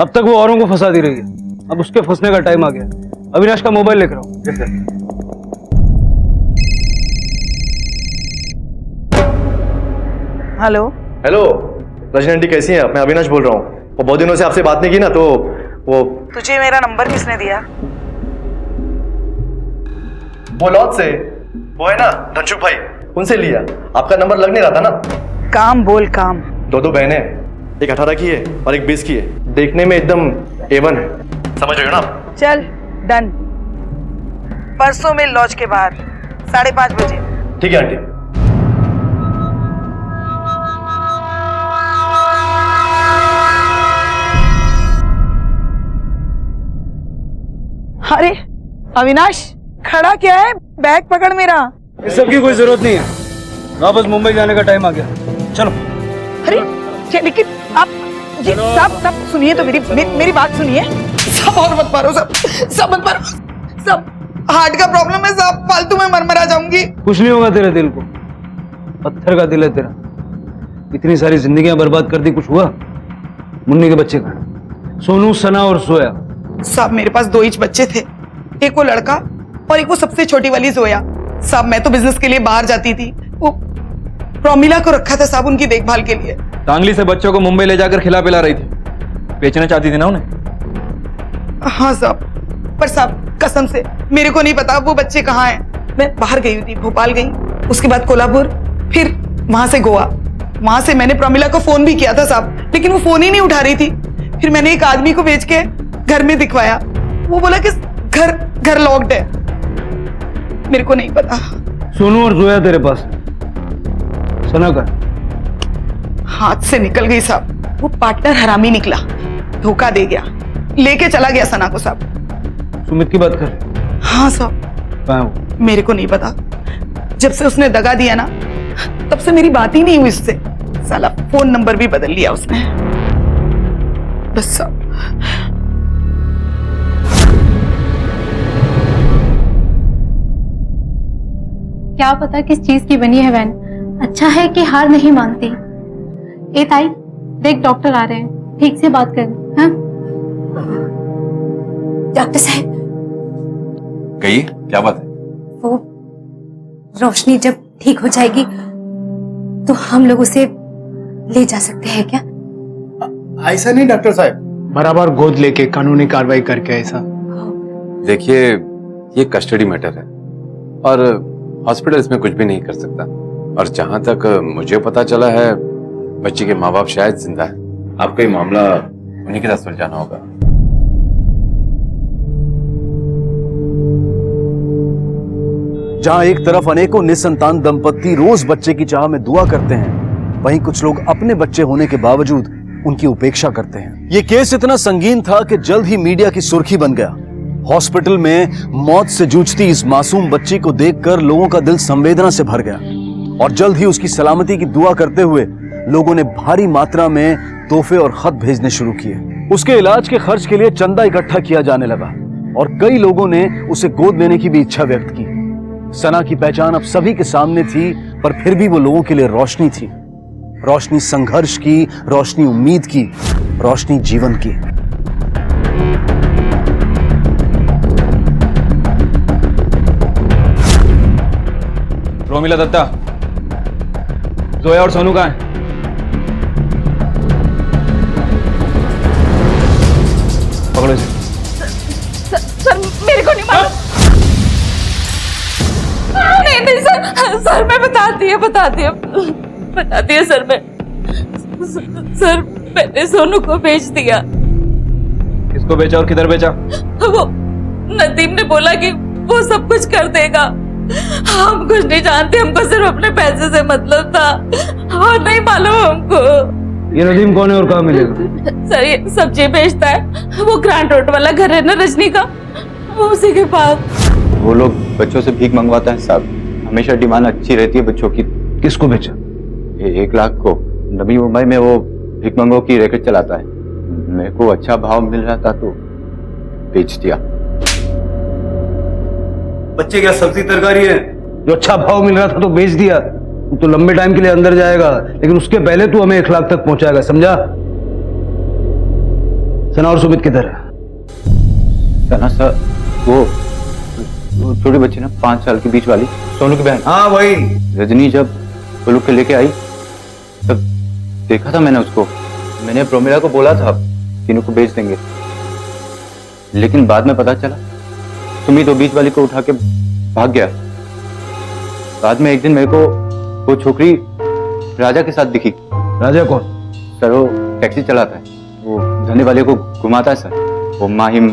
Speaker 7: अब तक वो औरों को फंसा दी रही है, अब उसके फंसने का टाइम आ गया। अविनाश का मोबाइल लेकर आओ।
Speaker 12: हेलो
Speaker 16: हेलो रजनी आंटी, कैसी हैं आप? मैं अविनाश बोल रहा हूँ। वो बहुत दिनों से आपसे बात नहीं की ना, तो वो
Speaker 12: तुझे मेरा नंबर किसने दिया?
Speaker 16: वो लॉज से, वो है ना धनसुख भाई, उनसे लिया। आपका नंबर लग नहीं रहा था ना।
Speaker 12: काम बोल काम।
Speaker 16: दो बहनें, एक 18 की है और एक 20 की है, देखने में एकदम A1 है, समझ रहे हो ना आप?
Speaker 12: चल डन, परसों मिल लॉज के बाहर 5:30 बजे।
Speaker 16: ठीक है आंटी।
Speaker 12: अरे अविनाश, खड़ा क्या है? बैग पकड़ मेरा।
Speaker 7: इस सब की कोई जरूरत नहीं है, वापस मुंबई जाने का टाइम आ गया, चलो।
Speaker 12: अरे लेकिन आप सब सुनिए तो, मेरी बात सुनिए। सब और मत मारो, सब मत मारो, सब हार्ट का प्रॉब्लम है, सब फालतू में मरमरा जाऊंगी।
Speaker 7: कुछ नहीं होगा तेरे दिल को, पत्थर का दिल है तेरा। इतनी सारी जिंदगियां बर्बाद कर दी, कुछ हुआ? मुन्नी के बच्चे का, सोनू, सना और सोया।
Speaker 12: साहब मेरे पास 2 ही बच्चे थे, एक वो लड़का और एक वो सबसे छोटी वाली जोया। साहब मैं तो बिजनेस के लिए बाहर जाती थी, वो प्रोमिला को रखा था साहब उनकी देखभाल के लिए।
Speaker 4: टांगली से बच्चों को मुंबई ले जाकर खिला पिला रही थी, बेचना चाहती थी ना उन्हें?
Speaker 12: हाँ साहब, पर साहब कसम से मेरे को नहीं पता वो बच्चे कहाँ हैं। मैं बाहर गई हुई थी, भोपाल गई, उसके बाद कोल्हापुर, फिर वहां से गोवा। वहां से मैंने प्रोमिला को फोन भी किया था साहब, लेकिन वो फोन ही नहीं उठा रही थी। फिर मैंने एक आदमी को भेज के घर में दिखवाया, वो बोला कि घर लॉक्ड है। मेरे को नहीं पता।
Speaker 7: सोनू और जोया तेरे पास, सना का
Speaker 12: हाथ से निकल गई साहब, वो पार्टनर हरामी निकला, धोखा दे गया, लेके चला गया सना को साहब।
Speaker 7: सुमित की बात कर?
Speaker 12: हाँ साहब।
Speaker 7: कहाँ है वो?
Speaker 12: मेरे को नहीं पता, जब से उसने दगा दिया ना तब से मेरी बात ही नहीं हुई उससे। साला फोन नंबर भी बदल लिया उसने। बस साहब।
Speaker 3: क्या पता किस चीज की बनी है वैन, अच्छा है कि हार नहीं मानती। ए ताई, देख डॉक्टर आ रहे हैं, ठीक से बात कर। हाँ?
Speaker 15: डॉक्टर साहब,
Speaker 5: कहिए क्या बात है?
Speaker 15: वो रोशनी जब ठीक हो जाएगी तो हम लोग उसे ले जा सकते हैं क्या?
Speaker 2: ऐसा नहीं डॉक्टर साहब, बराबर गोद लेके कानूनी कार्रवाई करके ऐसा।
Speaker 5: देखिए ये कस्टडी मैटर है और हॉस्पिटल इसमें कुछ भी नहीं कर सकता। और जहां तक मुझे पता चला है बच्ची के माँ बाप शायद जिंदा है। आपको ये मामला उन्हीं के साथ सुलझाना होगा।
Speaker 6: जहां एक तरफ अनेकों निसंतान दंपत्ति रोज बच्चे की चाह में दुआ करते हैं, वहीं कुछ लोग अपने बच्चे होने के बावजूद उनकी उपेक्षा करते हैं। ये केस इतना संगीन था कि जल्द ही मीडिया की सुर्खी बन गया। हॉस्पिटल में मौत से जूझती इस मासूम बच्ची को देखकर लोगों का दिल संवेदना से भर गया और जल्द ही उसकी सलामती की दुआ करते हुए लोगों ने भारी मात्रा में तोहफे और खत भेजने शुरू किए। उसके इलाज के खर्च के लिए चंदा इकट्ठा किया जाने लगा और कई लोगों ने उसे गोद लेने की भी इच्छा व्यक्त की। सना की पहचान अब सभी के सामने थी, पर फिर भी वो लोगों के लिए रोशनी थी। रोशनी संघर्ष की, रोशनी उम्मीद की, रोशनी जीवन की।
Speaker 4: प्रोमिला दत्ता, जोया और सोनू कहाँ हैं? पकड़ो इसे।
Speaker 12: सर मेरे को नहीं मालूम। नहीं सर मैं बताती है सर। मैंने सोनू को बेच दिया।
Speaker 4: किसको बेचा और किधर बेचा?
Speaker 12: वो नदीम ने बोला कि वो सब कुछ कर देगा। हम कुछ नहीं जानते, हमको सिर्फ अपने पैसे से मतलब था और नहीं मालूम हमको।
Speaker 7: ये नदीम कौन है और कहाँ मिलेगा?
Speaker 18: सर ये सब्जी बेचता है, वो ग्रांड रोड वाला घर है ना रजनी का, वो उसी के पास।
Speaker 4: वो लोग बच्चों से भीख मंगवाता है साहब, हमेशा डिमांड अच्छी रहती है बच्चों की।
Speaker 7: किसको बेचा?
Speaker 4: 1 लाख को। नवी मुंबई में वो भीख मंगो की रैकेट चलाता है, मेरे को अच्छा भाव मिल रहा था तो बेच दिया।
Speaker 7: बच्चे क्या सब्जी तरकारी है जो अच्छा भाव मिल रहा था तो बेच दिया? तो लंबे टाइम के लिए अंदर जाएगा, लेकिन उसके पहले तू हमें 1 लाख तक पहुंचाएगा, समझा? सना और सुमित किधर है?
Speaker 4: सना सर वो छोटे बच्चे ना 5 साल की बीच वाली सोनू की बहन।
Speaker 7: हाँ वही।
Speaker 4: रजनी जब वो लोग के लेके आई तब देखा था मैंने उसको। मैंने प्रोमिला को बोला था तीनों को बेच देंगे, लेकिन बाद में पता चला सुमित वो बीच वाली को उठा के भाग गया। बाद में एक दिन मेरे को वो छोकरी राजा के साथ दिखी।
Speaker 7: राजा कौन?
Speaker 4: सर वो टैक्सी चलाता है, वो धंधे वाले को घुमाता है सर। वो माहिम,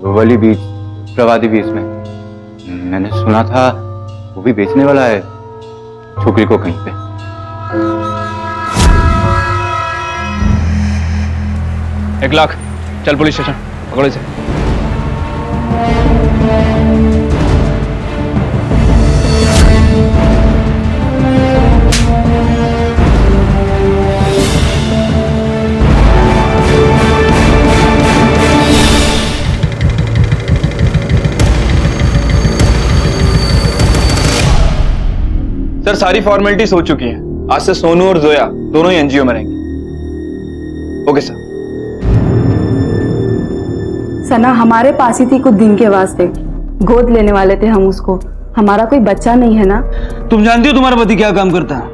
Speaker 4: वली बीच, प्रवादी बीच में। मैंने सुना था वो भी बेचने वाला है छोकरी को कहीं पे। एक लाख, चल पुलिस स्टेशन, पकड़ो इसे। सर सारी फॉर्मेलिटीज हो चुकी हैं। आज से सोनू और जोया दोनों ही एनजीओ में रहेंगे। Okay sir.
Speaker 3: सना हमारे पास ही थी कुछ दिन के वास्ते, गोद लेने वाले थे हम उसको। हमारा कोई बच्चा नहीं है ना।
Speaker 7: तुम जानती हो तुम्हारा पति क्या काम करता है?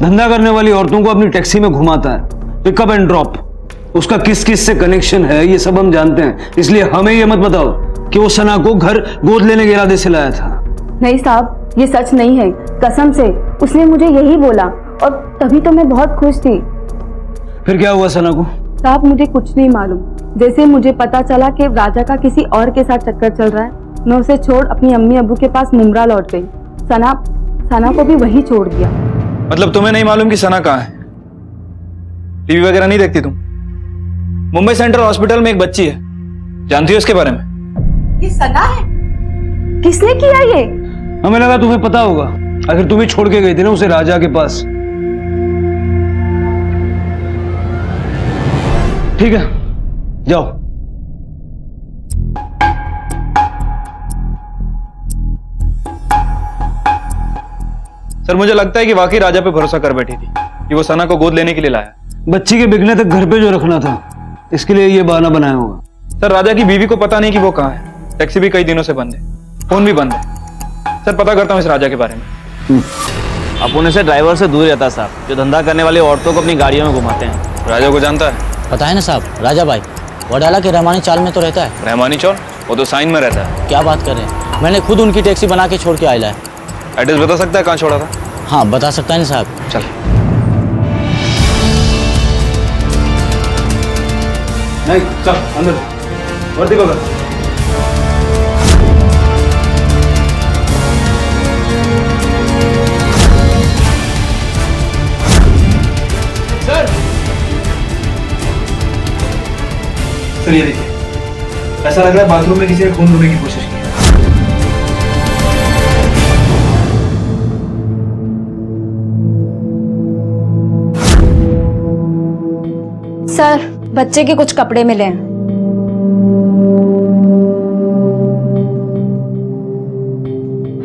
Speaker 7: धंधा करने वाली औरतों को अपनी टैक्सी में घुमाता है, पिकअप एंड ड्रॉप। उसका किस किस से कनेक्शन है ये सब हम जानते हैं, इसलिए हमें ये मत बताओ कि वो सना को घर गोद लेने के इरादे से लाया था।
Speaker 3: नहीं साहब, ये सच नहीं है, कसम से। उसने मुझे यही बोला और तभी तो मैं बहुत खुश थी।
Speaker 7: फिर क्या हुआ सना को?
Speaker 3: साहब मुझे कुछ नहीं मालूम। जैसे मुझे पता चला कि राजा का किसी और के साथ चक्कर चल रहा है, मैं उसे छोड़ अपनी अम्मी अब्बू के पास मुमरा लौट गई। सना को भी वही छोड़ दिया।
Speaker 4: मतलब तुम्हें नहीं मालूम कि सना कहाँ है? टीवी वगैरह नहीं देखती तुम? मुंबई सेंट्रल हॉस्पिटल में एक बच्ची है, जानती हो इसके बारे में?
Speaker 18: ये सना है?
Speaker 3: किसने किया ये?
Speaker 7: हमें लगा तुम्हें पता होगा, आखिर तुम ही छोड़ के गई थी ना उसे राजा के पास। ठीक है जाओ।
Speaker 4: सर मुझे लगता है कि वाकई राजा पे भरोसा कर बैठी थी कि वो सना को गोद लेने के लिए लाया।
Speaker 7: बच्ची के बिकने तक घर पे जो रखना था, इसके लिए ये बहाना बनाया होगा।
Speaker 4: सर राजा की बीवी को पता नहीं कि वो कहाँ है। टैक्सी भी कई दिनों से बंद है, फोन भी बंद है। सर पता करता हूँ इस राजा के बारे में।
Speaker 19: अपुन से ड्राइवर से दूर रहता साहब, जो धंधा करने वाली औरतों को अपनी गाड़ियों में घुमाते हैं।
Speaker 4: राजा को जानता है?
Speaker 20: पता है ना साहब, राजा भाई वडाला के रहमानी चाल में तो रहता है।
Speaker 4: रहमानी चौल? वो तो साइन में रहता है।
Speaker 20: क्या बात कर रहे हैं, मैंने खुद उनकी टैक्सी बना के छोड़ के आया है।
Speaker 4: एड्रेस बता सकता है कहाँ छोड़ा था?
Speaker 20: हाँ बता सकता है ना साहब।
Speaker 4: चल
Speaker 7: नहीं चल अंदर वर्दी पकड़।
Speaker 4: सर ये देखिए, ऐसा लग रहा है बाथरूम में किसी ने खून धोने की कोशिश की है।
Speaker 3: सर बच्चे के कुछ कपड़े मिले हैं।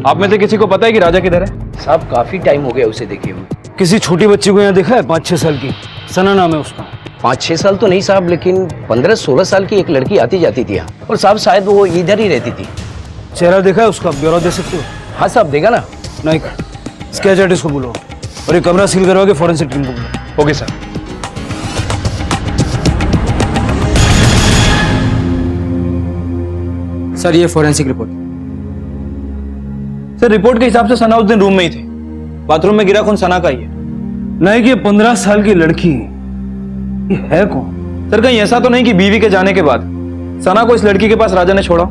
Speaker 4: आप में से किसी को पता है कि राजा किधर है?
Speaker 8: साहब काफी टाइम हो गया उसे देखे हुए।
Speaker 7: किसी छोटी बच्ची को यहाँ देखा है? 5-6 साल की, सना नाम है उसका।
Speaker 8: 5-6 साल तो नहीं साहब, लेकिन 15-16 साल की एक लड़की आती जाती थी यहाँ। और साहब शायद वो इधर ही रहती थी।
Speaker 7: चेहरा देखा है उसका? ब्यौरा दे सकते हो?
Speaker 8: हाँ साहब देखा ना।
Speaker 7: नहीं, स्केच आर्टिस्ट को बोलो और ये कमरा सील करवा के फॉरेंसिक टीम को बोलो।
Speaker 4: Okay sir.
Speaker 13: सर ये फॉरेंसिक रिपोर्ट।
Speaker 4: सर रिपोर्ट के हिसाब से सना उस दिन रूम में ही थी। बाथरूम में गिरा खून सना का ही है।
Speaker 7: नहीं कि 15 साल की लड़की, ये है कौन?
Speaker 4: सर कहीं ऐसा तो नहीं कि बीवी के जाने के बाद सना को इस लड़की के पास राजा ने छोड़ा?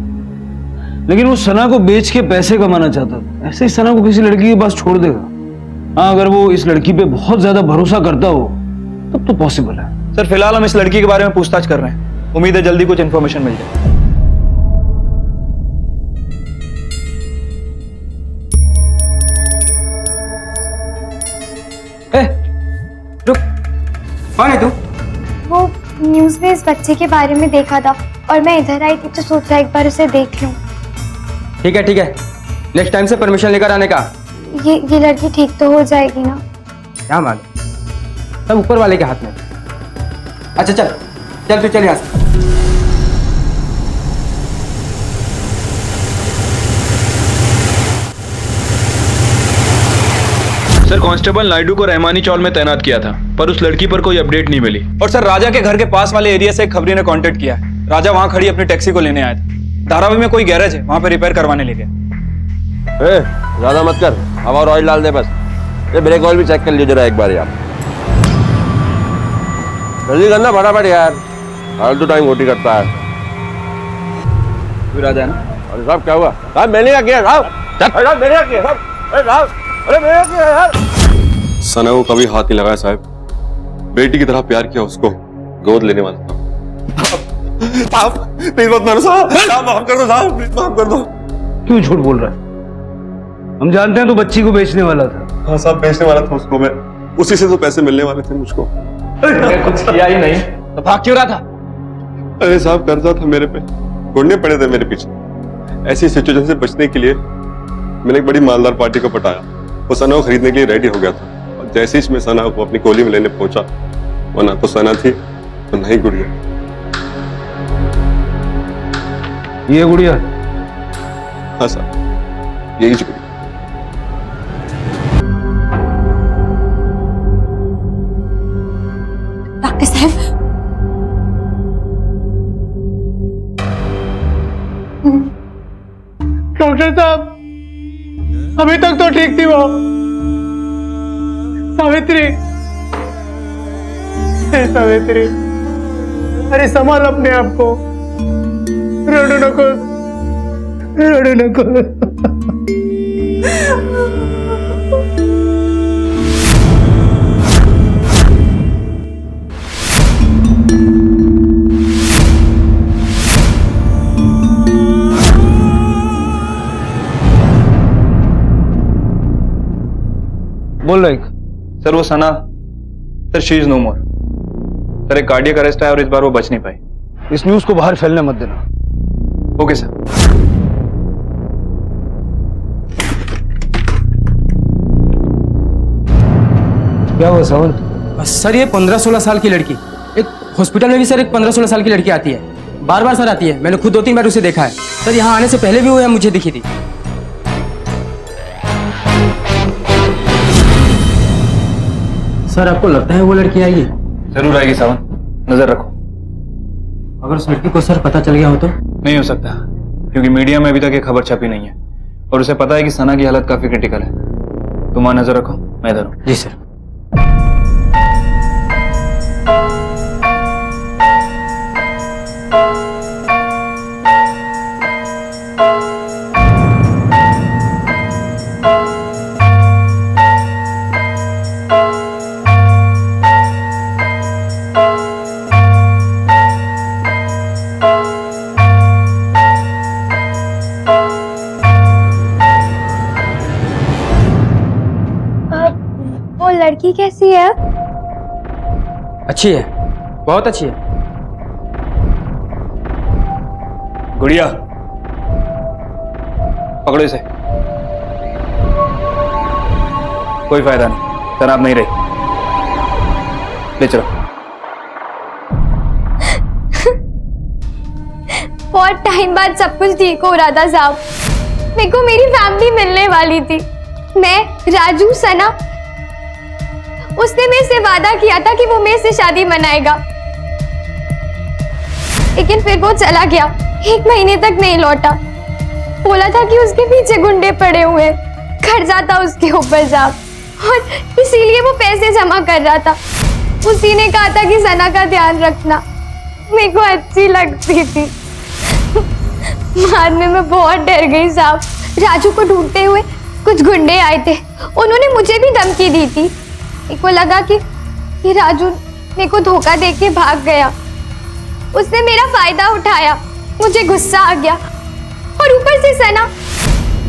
Speaker 7: लेकिन वो सना को बेच के पैसे कमाना चाहता था, ऐसे ही सना को किसी लड़की के पास छोड़ देगा? हाँ अगर वो इस लड़की पे बहुत ज्यादा भरोसा करता हो
Speaker 6: तब तो पॉसिबल है। सर फिलहाल हम इस लड़की के बारे में पूछताछ कर रहे हैं, उम्मीद है जल्दी कुछ इन्फॉर्मेशन मिल जाए।
Speaker 13: रुक, कौन है तू?
Speaker 3: वो न्यूज़ में इस बच्चे के बारे में देखा था और मैं इधर आई थी तो सोचा एक बार उसे देख लूं।
Speaker 13: ठीक है नेक्स्ट टाइम से परमिशन लेकर आने का।
Speaker 3: ये लड़की ठीक तो हो जाएगी ना?
Speaker 13: क्या मालूम, सब ऊपर वाले के हाथ में। अच्छा चल तू चल यहाँ से।
Speaker 6: सर कांस्टेबल नायडू को रहमानी चौल में तैनात किया था, पर उस लड़की पर कोई अपडेट नहीं मिली। और सर राजा के घर के पास वाले एरिया से एक खबरी ने कांटेक्ट किया है। राजा वहां खड़ी अपनी टैक्सी को लेने आया था। धारावी में कोई गैरेज है, वहां पे रिपेयर करवाने ले गया।
Speaker 9: ज्यादा मत कर, हवा और ऑयल डाल दे बस। ये ब्रेक ऑयल भी चेक कर लीजिए जरा एक बार यार। जल्दी करना फटाफट यार, फालतू टाइम खोटी करता है।
Speaker 6: राजा है ना?
Speaker 9: अरे साहब क्या हुआ? साहब मैंने क्या किया साहब? साहब मैंने क्या किया साहब? अरे साहब, अरे मैंने क्या किया यार?
Speaker 21: सना को कभी हाथ नहीं लगाया साहब, बेटी की तरह प्यार किया, उसको गोद लेने वाला था।
Speaker 9: साहब प्लीज मत मारो साहब, साहब माफ कर दो साहब, प्लीज माफ कर दो।
Speaker 7: क्यों झूठ बोल रहा है? हम जानते हैं तू बच्ची को बेचने वाला था।
Speaker 21: हाँ साहब बेचने वाला था उसको मैं, उसी से तो पैसे मिलने वाले थे मुझको।
Speaker 6: कुछ किया ही नहीं तो भाग क्यों रहा था?
Speaker 21: अरे साहब कर्जा था मेरे पे, घुटने पड़े थे मेरे पीछे। ऐसी सिचुएशन से बचने के लिए मैंने एक बड़ी मालदार पार्टी को पटाया। वो सना को खरीदने के लिए रेडी हो गया था, और जैसे ही मैं सना को अपनी कोली में लेने पहुंचा, वो ना तो सना थी तो नहीं गुड़िया।
Speaker 7: ये गुड़िया?
Speaker 21: हाँ साहब यही गुड़िया।
Speaker 3: डॉक्टर साहब,
Speaker 2: डॉक्टर साहब अभी तक तो ठीक थी वो। सावित्री, सावित्री, अरे संभाल अपने आप को, रोडो नको, रोडो नको।
Speaker 6: बोल रहे सर वो Sana, sir she is no more. Sir एक कार्डियक अरेस्ट है और इस बार वो बच नहीं पाई।
Speaker 7: इस न्यूज को बाहर फैलने मत देना।
Speaker 6: Okay sir.
Speaker 7: क्या हुआ सावंत?
Speaker 13: सर ये 15-16 साल की लड़की, एक हॉस्पिटल में भी सर एक 15-16 साल की लड़की आती है, बार बार सर आती है। मैंने खुद 2-3 बार उसे देखा है सर, यहाँ आने से पहले भी वो मुझे दिखी थी। सर आपको लगता है वो लड़की आएगी?
Speaker 6: जरूर आएगी सावंत, नजर रखो।
Speaker 13: अगर उस लड़की को सर पता चल गया हो तो?
Speaker 6: नहीं हो सकता, क्योंकि मीडिया में अभी तक ये खबर छपी नहीं है और उसे पता है कि सना की हालत काफी क्रिटिकल है। तुम वहां नजर रखो, मैं इधर हूं।
Speaker 13: जी सर।
Speaker 3: लड़की कैसी है?
Speaker 13: अच्छी है, बहुत अच्छी है।
Speaker 6: गुड़िया पकड़ो इसे। कोई फायदा नहीं, तनाव नहीं रही, ले चलो।
Speaker 3: बहुत टाइम बाद सब कुछ ठीक हो रहा था साहब। मेरे को मेरी फैमिली मिलने वाली थी, मैं, राजू, सना। उसने मेरे से वादा किया था कि वो मेरे से शादी मनाएगा, लेकिन फिर वो चला गया, 1 महीने तक नहीं लौटा। बोला था कि उसके पीछे गुंडे पड़े हुए, कर्जा था उसके ऊपर साहब, और इसीलिए वो पैसे जमा कर रहा था। उसी ने कहा था कि सना का ध्यान रखना, मेरे को अच्छी लगती थी। बाद में मैं बहुत डर गई साहब। राजू को ढूंढते हुए कुछ गुंडे आए थे, उन्होंने मुझे भी धमकी दी थी। मेरे को लगा कि ये राजू मेरे को धोखा दे के भाग गया। उसने मेरा फायदा उठाया, मुझे गुस्सा आ गया और ऊपर से सना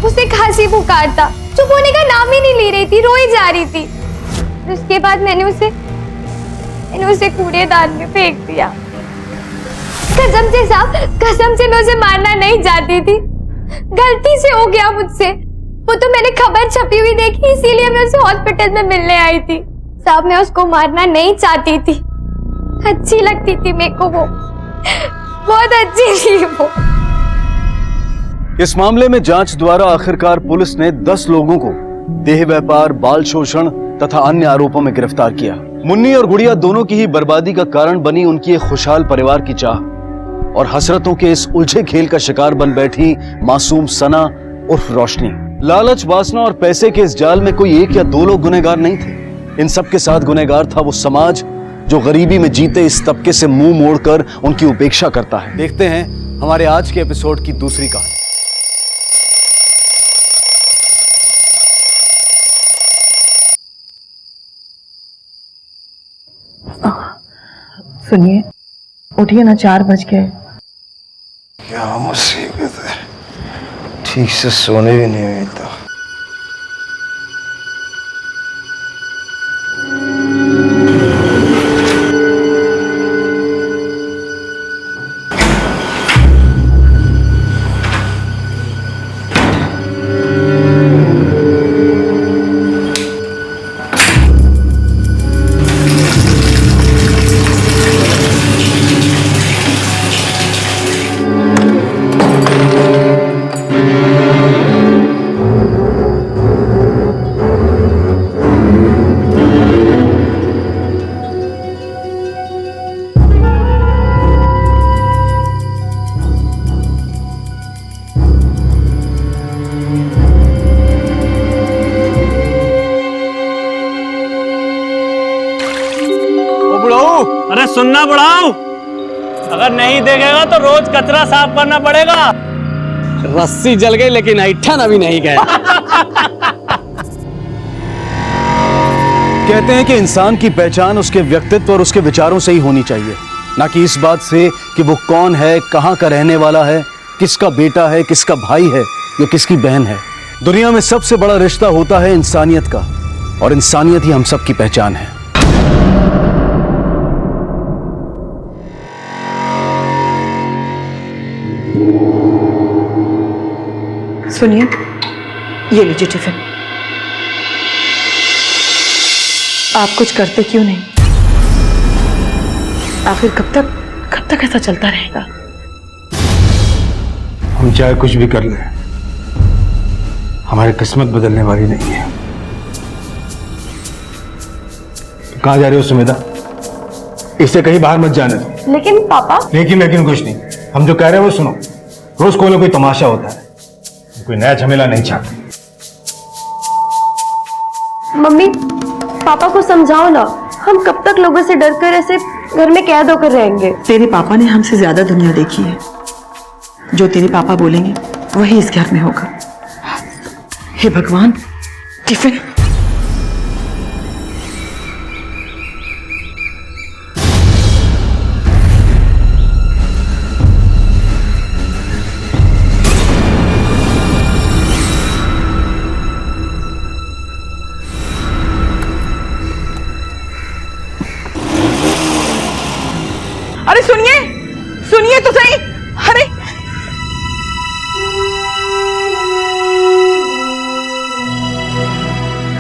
Speaker 3: उसे खांसी बुखार था, चुप होने का नाम ही नहीं ले रही थी, रोई जा रही थी। उसके बाद मैंने उसे कूड़ेदान में फेंक दिया। कसम से साहब, कसम से मैं उसे मारना नहीं चाहती थी, गलती से हो गया मुझसे। वो तो मैंने खबर छपी हुई देखी, इसीलिए मैं उसे हॉस्पिटल में मिलने आई थी। साहब मैं उसको मारना नहीं चाहती थी, अच्छी लगती थी मेरे को, वो बहुत अच्छी थी वो।
Speaker 6: इस मामले में जांच द्वारा आखिरकार पुलिस ने 10 लोगों को देह व्यापार, बाल शोषण तथा अन्य आरोपों में गिरफ्तार किया। मुन्नी और गुड़िया दोनों की ही बर्बादी का कारण बनी उनकी एक खुशहाल परिवार की चाह, और हसरतों के इस उलझे खेल का शिकार बन बैठी मासूम सना उर्फ रोशनी। लालच, वासना और पैसे के इस जाल में कोई एक या दो लोग गुनहगार नहीं थे। इन सब के साथ गुनहगार था वो समाज, जो गरीबी में जीते इस तबके से मुंह मोड़कर उनकी उपेक्षा करता है। देखते हैं हमारे आज के एपिसोड की दूसरी कहानी।
Speaker 12: सुनिए, उठिए ना, 4 बज गए।
Speaker 10: क्या मुसीबत है, ठीक से सोने भी नहीं मिलता।
Speaker 19: अरे सुनना बुढ़ाऊ, अगर नहीं देखेगा तो रोज कचरा साफ करना पड़ेगा।
Speaker 13: रस्सी जल गई लेकिन ऐठन अभी नहीं गया।
Speaker 6: कहते हैं कि इंसान की पहचान उसके व्यक्तित्व और उसके विचारों से ही होनी चाहिए, ना कि इस बात से कि वो कौन है, कहाँ का रहने वाला है, किसका बेटा है, किसका भाई है या किसकी बहन है। दुनिया में सबसे बड़ा रिश्ता होता है इंसानियत का, और इंसानियत ही हम सब की पहचान है।
Speaker 12: सुनिए, ये लीजिए टिफिन। आप कुछ करते क्यों नहीं? आखिर कब तक ऐसा चलता रहेगा?
Speaker 7: हम चाहे कुछ भी कर लें, हमारी किस्मत बदलने वाली नहीं है। कहाँ जा रहे हो सुमेधा? इसे कहीं बाहर मत जाने दो।
Speaker 3: लेकिन पापा।
Speaker 7: लेकिन कुछ नहीं, हम जो कह रहे हैं वो सुनो। रोज कोई ना कोई तमाशा होता है, कोई नया झमेला नहीं चाहती।
Speaker 3: मम्मी पापा को समझाओ ना, हम कब तक लोगों से डर कर ऐसे घर में कैद होकर रहेंगे?
Speaker 12: तेरे पापा ने हमसे ज्यादा दुनिया देखी है। जो तेरे पापा बोलेंगे वही इस घर में होगा। हे भगवान, टिफिन। अरे सुनिए तो सही। अरे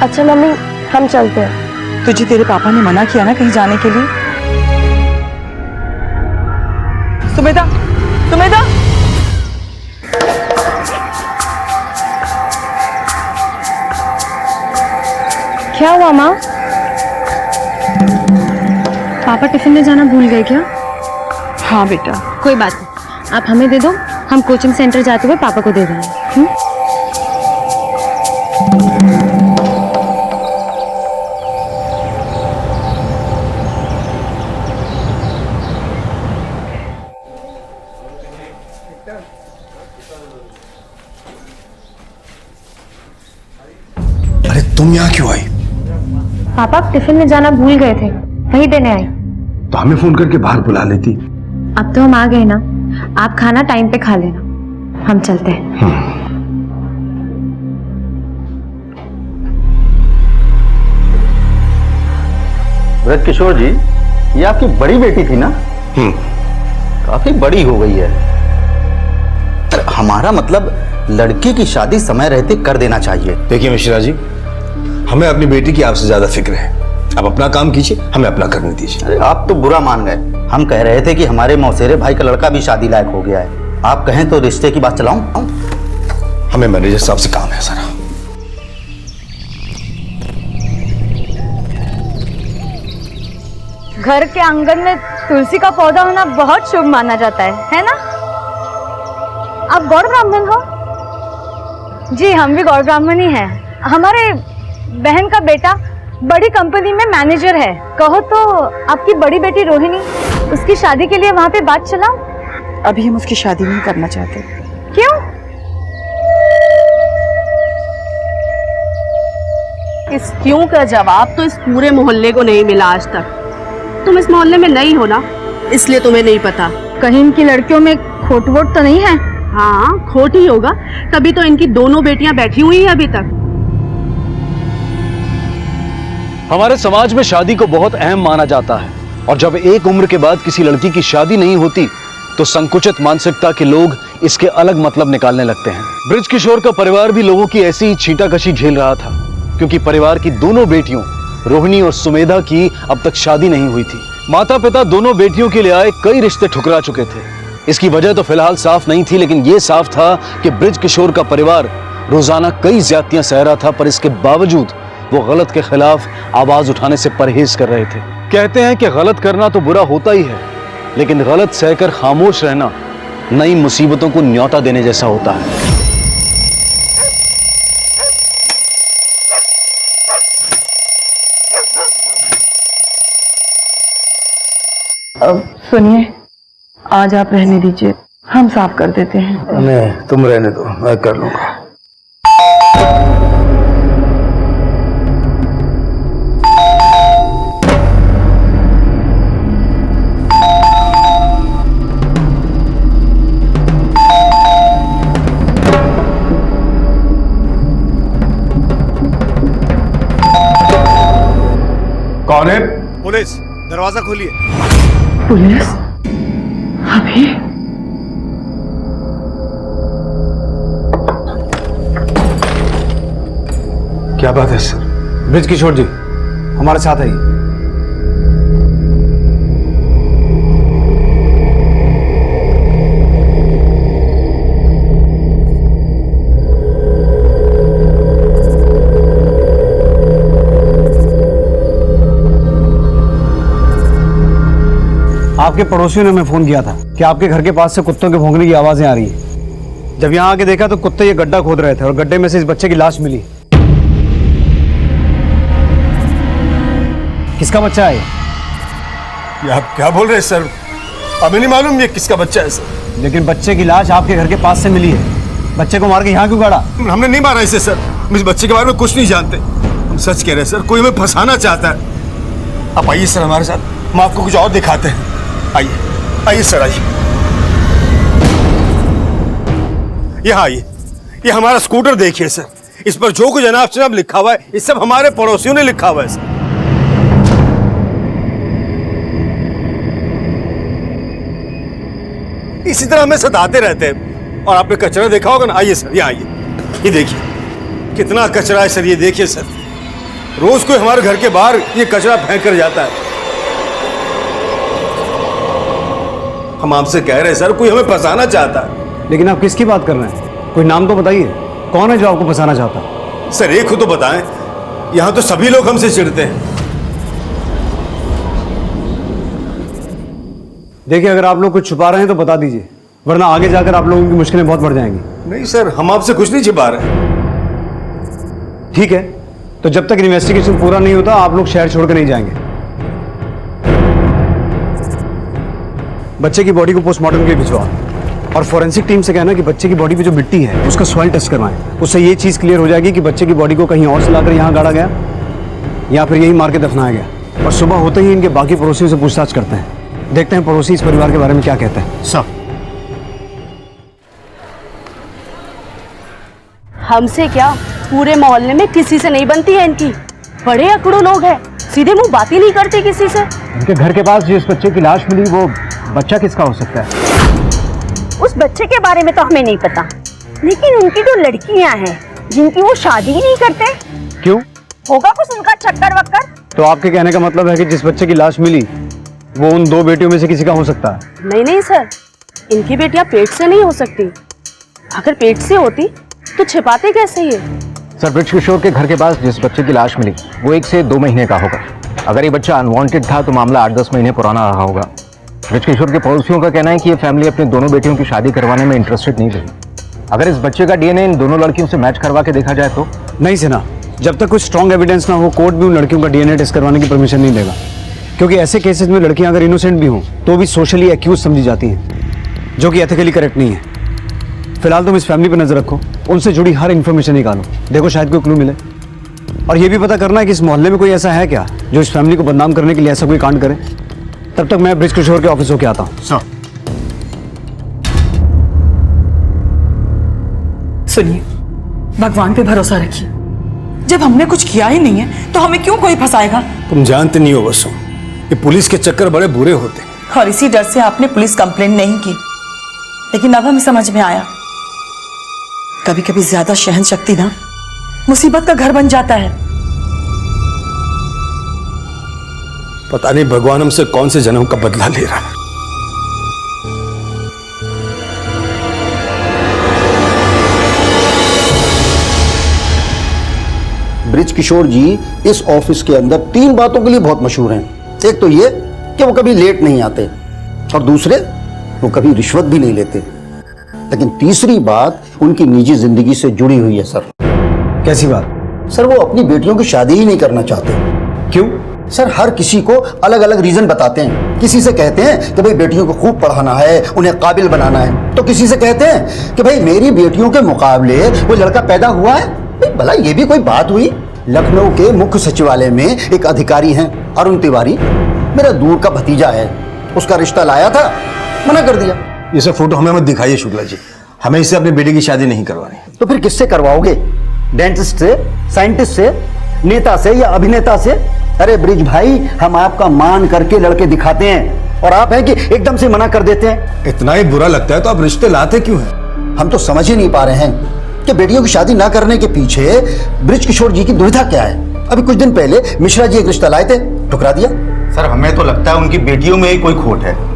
Speaker 3: अच्छा मम्मी, हम चलते हैं।
Speaker 12: तुझे तेरे पापा ने मना किया ना कहीं जाने के लिए? सुमेधा,
Speaker 3: क्या हुआ माँ? पापा टिफिन ले जाना भूल गए क्या?
Speaker 12: हाँ बेटा।
Speaker 3: कोई बात नहीं, आप हमें दे दो, हम कोचिंग सेंटर जाते हुए पापा को दे देंगे।
Speaker 10: अरे तुम यहाँ क्यों आई?
Speaker 3: पापा टिफिन ले जाना भूल गए थे, वही देने आई।
Speaker 6: तो हमें फोन करके बाहर बुला लेती।
Speaker 3: अब तो हम आ गए ना, आप खाना टाइम पे खा लेना, हम चलते हैं।
Speaker 8: ब्रज किशोर जी, ये आपकी बड़ी बेटी थी ना? काफी बड़ी हो गई है। हमारा मतलब लड़की की शादी समय रहते कर देना चाहिए।
Speaker 10: देखिए मिश्रा जी, हमें अपनी बेटी की आपसे ज्यादा फिक्र है। आप अपना काम कीजिए, हमें अपना करने दीजिए।
Speaker 8: अरे आप तो बुरा मान गए। हम कह रहे थे कि हमारे मौसेरे भाई का लड़का भी शादी लायक हो गया है। आप कहें तो रिश्ते की बात चलाऊं?
Speaker 10: हमें मैनेजर साहब से काम है सारा।
Speaker 3: घर के आंगन में तुलसी का पौधा होना बहुत शुभ माना जाता है ना? आप गौड़ ब्राह्मण हो? जी हम भी गौड़ ब्राह्मण ही हैं। हमारे बहन का बेटा बड़ी कंपनी में मैनेजर है। कहो तो आपकी बड़ी बेटी रोहिणी, उसकी शादी के लिए वहाँ पे बात चलाओ।
Speaker 12: अभी हम उसकी शादी नहीं करना चाहते।
Speaker 3: क्यों?
Speaker 18: इस क्यों का जवाब तो इस पूरे मोहल्ले को नहीं मिला आज तक। तुम इस मोहल्ले में नहीं हो ना, इसलिए तुम्हें नहीं पता।
Speaker 3: कहीं इनकी लड़कियों में खोट वोट तो नहीं है?
Speaker 18: हाँ खोट ही होगा, तभी तो इनकी दोनों बेटियां बैठी हुई हैं अभी तक।
Speaker 6: हमारे समाज में शादी को बहुत अहम माना जाता है, और जब एक उम्र के बाद किसी लड़की की शादी नहीं होती तो संकुचित मानसिकता के लोग इसके अलग मतलब निकालने लगते हैं। ब्रिज किशोर का परिवार भी लोगों की ऐसी ही छींटाकशी झेल रहा था, क्योंकि परिवार की दोनों बेटियों रोहिणी और सुमेधा की अब तक शादी नहीं हुई थी। माता पिता दोनों बेटियों के लिए आए कई रिश्ते ठुकरा चुके थे। इसकी वजह तो फिलहाल साफ नहीं थी, लेकिन यह साफ था कि ब्रिज किशोर का परिवार रोजाना कई ज्यादतियां सह रहा था, पर इसके बावजूद वो गलत के खिलाफ आवाज उठाने से परहेज कर रहे थे। कहते हैं कि गलत करना तो बुरा होता ही है, लेकिन गलत सहकर खामोश रहना नई मुसीबतों को न्योता देने जैसा होता है।
Speaker 12: अब सुनिए, आज आप रहने दीजिए, हम साफ कर देते हैं।
Speaker 10: नहीं, तुम रहने दो, मैं कर लूंगा।
Speaker 6: कौन है?
Speaker 10: पुलिस, दरवाजा खोलिए।
Speaker 12: पुलिस? अभी?
Speaker 6: क्या बात है सर? ब्रिज किशोर जी हमारे साथ आइए। आपके पड़ोसियों ने हमें फोन किया था कि आपके घर के पास से कुत्तों के भौंकने की आवाजें आ रही है। जब यहाँ आके देखा तो कुत्ते ये गड्ढा खोद रहे थे और गड्ढे में से इस बच्चे की लाश मिली। किसका बच्चा है
Speaker 10: ये आप क्या बोल रहे हैं सर? हमें नहीं मालूम ये किसका बच्चा है सर।
Speaker 6: लेकिन बच्चे की लाश आपके घर के पास से मिली है। बच्चे को मार के यहाँ क्यों गाड़ा?
Speaker 10: हमने नहीं मारा इसे सर, हम इस बच्चे के बारे में कुछ नहीं जानते। हम सच कह रहे हैं सर, कोई हमें फंसाना चाहता है। आप आइए सर हमारे साथ, हम आपको कुछ और दिखाते हैं। आइए आइए सर, आइए। यहाँ आइए, ये हमारा स्कूटर देखिए सर, इस पर जो कुछ जनाब जनाब लिखा हुआ है, ये सब हमारे पड़ोसियों ने लिखा हुआ है सर। इसी तरह हमें सताते रहते हैं। और आपने कचरा देखा होगा ना, आइए सर, यहाँ आइए, ये देखिए कितना कचरा है सर, ये देखिए सर, रोज कोई हमारे घर के बाहर ये कचरा फेंक कर जाता है। हम आपसे कह रहे हैं सर, कोई हमें फंसाना चाहता है।
Speaker 6: लेकिन आप किसकी बात कर रहे हैं? कोई नाम तो बताइए, कौन है जो आपको फंसाना चाहता है?
Speaker 10: सर एक को तो बताएं, यहाँ तो सभी लोग हमसे चिढ़ते हैं।
Speaker 6: देखिए, अगर आप लोग कुछ छुपा रहे हैं तो बता दीजिए, वरना आगे जाकर आप लोगों की मुश्किलें बहुत बढ़ जाएंगी।
Speaker 10: नहीं सर, हम आपसे कुछ नहीं छिपा रहे।
Speaker 6: ठीक है, तो जब तक इन्वेस्टिगेशन पूरा नहीं होता आप लोग शहर छोड़कर नहीं जाएंगे। बच्चे की बॉडी को पोस्टमार्टम के लिए भिजवा और फॉरेंसिक टीम से कहना कि बच्चे की बॉडी पे जो मिट्टी है उसका सॉइल टेस्ट करवाएं। उससे ये चीज़ क्लियर हो जाएगी कि बच्चे की बॉडी को कहीं और से लाकर यहाँ गाड़ा गया या फिर यही मार के दफनाया गया। और सुबह होते ही इनके बाकी पड़ोसियों से पूछताछ करते हैं। देखते हैं पड़ोसी इस परिवार के बारे में क्या कहते हैं।
Speaker 10: सर
Speaker 18: हमसे क्या, पूरे मोहल्ले में किसी से नहीं बनती है इनकी। बड़े अकड़ू लोग हैं, सीधे मुंह बात ही नहीं करते किसी से।
Speaker 6: इनके घर के पास जिस बच्चे की लाश मिली वो बच्चा किसका हो सकता है?
Speaker 11: उस बच्चे के बारे में तो हमें नहीं पता, लेकिन उनकी जो लड़कियां हैं जिनकी वो शादी ही नहीं करते।
Speaker 6: क्यों?
Speaker 11: होगा कुछ उनका चक्कर वक्कर।
Speaker 6: तो आपके कहने का मतलब है कि जिस बच्चे की लाश मिली वो उन 2 बेटियों में से किसी का हो सकता है?
Speaker 18: नहीं नहीं सर, इनकी बेटियां पेट से नहीं हो सकती। अगर पेट से होती तो छिपाते कैसे ये?
Speaker 6: सर, ब्रिज किशोर के घर के पास जिस बच्चे की लाश मिली वो 1 से 2 महीने का होगा। अगर ये बच्चा अनवांटेड था तो मामला 8-10 महीने पुराना रहा होगा। ब्रिज किशोर के पड़ोसियों का कहना है कि ये फैमिली अपनी दोनों बेटियों की शादी करवाने में इंटरेस्टेड नहीं रही। अगर इस बच्चे का डीएनए इन दोनों लड़कियों से मैच करवा के देखा जाए तो? नहीं सिन्हा, जब तक कुछ स्ट्रॉन्ग एविडेंस ना हो कोर्ट भी उन लड़कियों का डीएनए टेस्ट करवाने की परमिशन नहीं देगा, क्योंकि ऐसे केसेस में लड़कियां अगर इनोसेंट भी हों तो भी सोशली एक्यूज समझी जाती हैं, जो कि एथिकली करेक्ट नहीं है। फिलहाल तुम इस फैमिली पर नजर रखो, उनसे जुड़ी हर इन्फॉर्मेशन निकालो, देखो शायद कोई क्लू मिले। और ये भी पता करना है कि इस मोहल्ले में कोई ऐसा है क्या जो इस फैमिली को बदनाम करने के लिए ऐसा कोई कांड करे। तब तक मैं ब्रिज किशोर के ऑफिस होके आता हूँ।
Speaker 15: सुनिए, भगवान पे भरोसा रखिए। जब हमने कुछ किया ही नहीं है तो हमें क्यों कोई फंसाएगा?
Speaker 10: तुम जानते नहीं हो बसो, ये पुलिस के चक्कर बड़े बुरे होते हैं।
Speaker 15: और इसी डर से आपने पुलिस कंप्लेंट नहीं की, लेकिन अब हमें समझ में आया कभी कभी ज्यादा सहन शक्ति ना मुसीबत का घर बन जाता है।
Speaker 10: पता नहीं भगवान हमसे कौन से जन्म का बदला ले रहा है।
Speaker 22: ब्रिज किशोर जी इस ऑफिस के अंदर 3 बातों के लिए बहुत मशहूर हैं। एक तो ये कि वो कभी लेट नहीं आते, और दूसरे वो कभी रिश्वत भी नहीं लेते। लेकिन तीसरी बात उनकी निजी जिंदगी से जुड़ी हुई है। सर,
Speaker 6: कैसी बात?
Speaker 22: सर, वो अपनी बेटियों की शादी ही नहीं करना चाहते।
Speaker 6: क्यों?
Speaker 22: सर, हर किसी को अलग अलग रीजन बताते हैं। किसी से कहते हैं कि भाई बेटियों को खूब पढ़ाना है, उन्हें काबिल बनाना है, तो किसी से कहते हैं कि भाई मेरी बेटियों के मुकाबले वो लड़का पैदा हुआ है। भला ये भी कोई बात हुई? लखनऊ के मुख्य सचिवालय में एक अधिकारी हैं अरुण तिवारी, मेरा दूर का भतीजा है। उसका रिश्ता लाया था, मना कर दिया।
Speaker 10: ये सब फोटो हमें मत दिखाइए शुक्ला जी, हमें इससे अपने बेटे की शादी नहीं करवानी।
Speaker 22: तो फिर किससे करवाओगे? डेंटिस्ट से, साइंटिस्ट से, नेता से या अभिनेता से? अरे ब्रिज भाई, हम आपका मान करके लड़के दिखाते हैं और आप हैं कि एकदम से मना कर देते हैं।
Speaker 10: इतना ही बुरा लगता है तो आप रिश्ते लाते क्यों हैं?
Speaker 22: हम तो समझ ही नहीं पा रहे हैं कि बेटियों की शादी ना करने के पीछे ब्रिज किशोर जी की दुविधा क्या है। अभी कुछ दिन पहले मिश्रा जी एक रिश्ता लाए थे, ठुकरा दिया।
Speaker 8: सर, हमें तो लगता है उनकी बेटियों में ही कोई खोट है।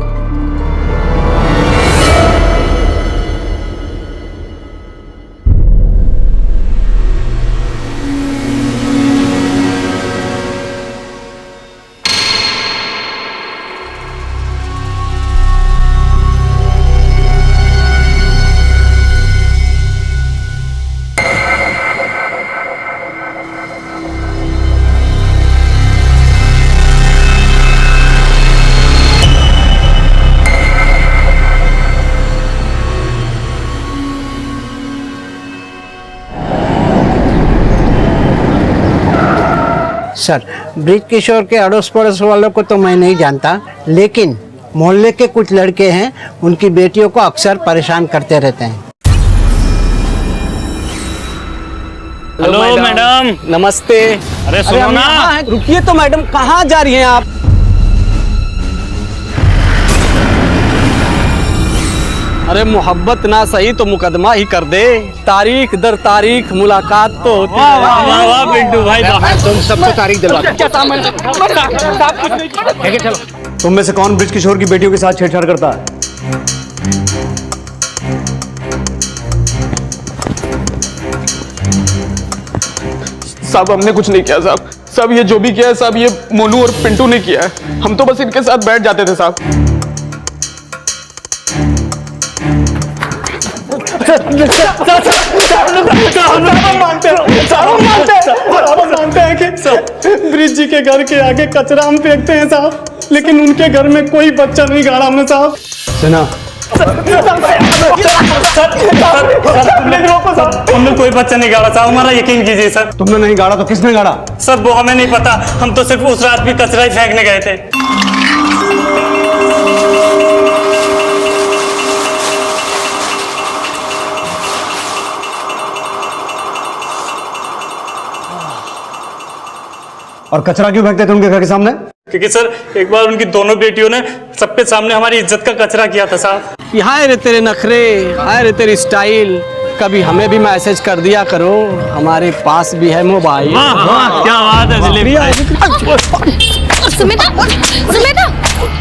Speaker 23: सर, ब्रिज किशोर के अड़ोस पड़ोस वालों को तो मैं नहीं जानता, लेकिन मोहल्ले के कुछ लड़के हैं, उनकी बेटियों को अक्सर परेशान करते रहते हैं।
Speaker 19: Hello madam.
Speaker 14: नमस्ते।
Speaker 19: अरे सुनो ना।
Speaker 14: रुकिए तो मैडम, कहाँ जा रही हैं आप? अरे मोहब्बत ना सही तो मुकदमा ही कर दे। तारीख दर तारीख मुलाकात तो होती है।
Speaker 19: वाह वाह वाह पिंटू भाई,
Speaker 14: तुम सबको तारीख दिलवा दो।
Speaker 6: चलो। तुम में से कौन ब्रिज किशोर की बेटियों के साथ छेड़छाड़ करता है?
Speaker 24: साहब, हमने कुछ नहीं किया साहब। सब ये जो भी किया है साहब, ये मोनू और पिंटू ने किया है। हम तो बस इनके साथ बैठ जाते थे साहब।
Speaker 16: मानते हैं कि ब्रिज जी के घर के आगे कचरा हम फेंकते हैं साहब, लेकिन उनके घर में कोई बच्चा नहीं गाड़ा हमने साहब।
Speaker 6: सिन्हा,
Speaker 16: प्लीज रोको
Speaker 19: साहब हमने कोई बच्चा नहीं गाड़ा साहब, हमारा यकीन कीजिए सर।
Speaker 7: तुमने नहीं गाड़ा तो किसने गाड़ा?
Speaker 19: सर वो हमें नहीं पता, हम तो सिर्फ उस रात भी कचरा ही फेंकने गए थे।
Speaker 7: और कचरा क्यों फेंकते थे उनके घर के सामने?
Speaker 19: क्योंकि सर एक बार उनकी दोनों बेटियों ने सबके सामने हमारी इज्जत का कचरा किया था साहब।
Speaker 23: हाय रे तेरे नखरे, हाय रे तेरी स्टाइल, कभी हमें भी मैसेज कर दिया करो, हमारे पास भी है मोबाइल।
Speaker 19: क्या बात है जलेबी भाई।
Speaker 3: सुमेधा, सुमेधा,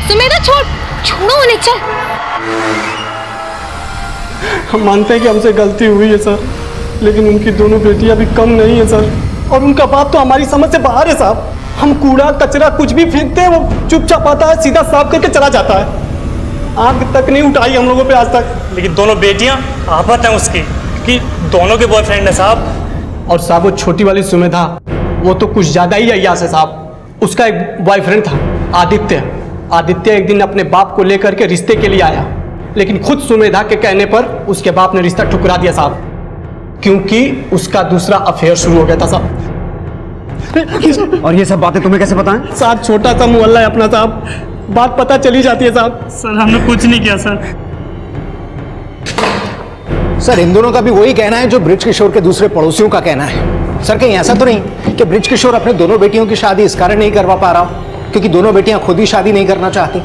Speaker 3: सुमेधा छोड़ो उन्हें, चल।
Speaker 16: हम मानते हैं कि हमसे गलती हुई है सर, लेकिन उनकी दोनों बेटियां भी कम नहीं है सर, और उनका बाप तो हमारी समझ से बाहर है साहब। हम कूड़ा कचरा कुछ भी फेंकते हैं, वो चुपचाप आता है, सीधा साफ करके चला जाता है, आंख तक नहीं उठाई हम लोगों पे आज तक।
Speaker 19: लेकिन दोनों बेटियां आफत हैं उसकी, कि दोनों के बॉयफ्रेंड है साहब।
Speaker 23: और साहब वो छोटी वाली सुमेधा, वो तो कुछ ज्यादा ही अय्यास है साहब। उसका एक बॉयफ्रेंड था आदित्य। आदित्य एक दिन अपने बाप को लेकर के रिश्ते के लिए आया, लेकिन खुद सुमेधा के कहने पर उसके बाप ने रिश्ता ठुकरा दिया साहब, क्योंकि उसका दूसरा अफेयर शुरू हो गया था साहब।
Speaker 7: और ये सब बातें तुम्हें कैसे पता है?
Speaker 16: साहब छोटा सा मोहल्ला है अपना साहब, बात पता चली जाती है साहब।
Speaker 19: सर हमने कुछ नहीं किया सर।
Speaker 2: सर इन दोनों का भी वही कहना है जो ब्रिज किशोर के दूसरे पड़ोसियों का कहना है। सर कहीं ऐसा तो नहीं कि ब्रिज किशोर अपने दोनों बेटियों की शादी इस कारण नहीं करवा पा रहा हो क्योंकि दोनों बेटियां खुद ही शादी नहीं करना चाहती?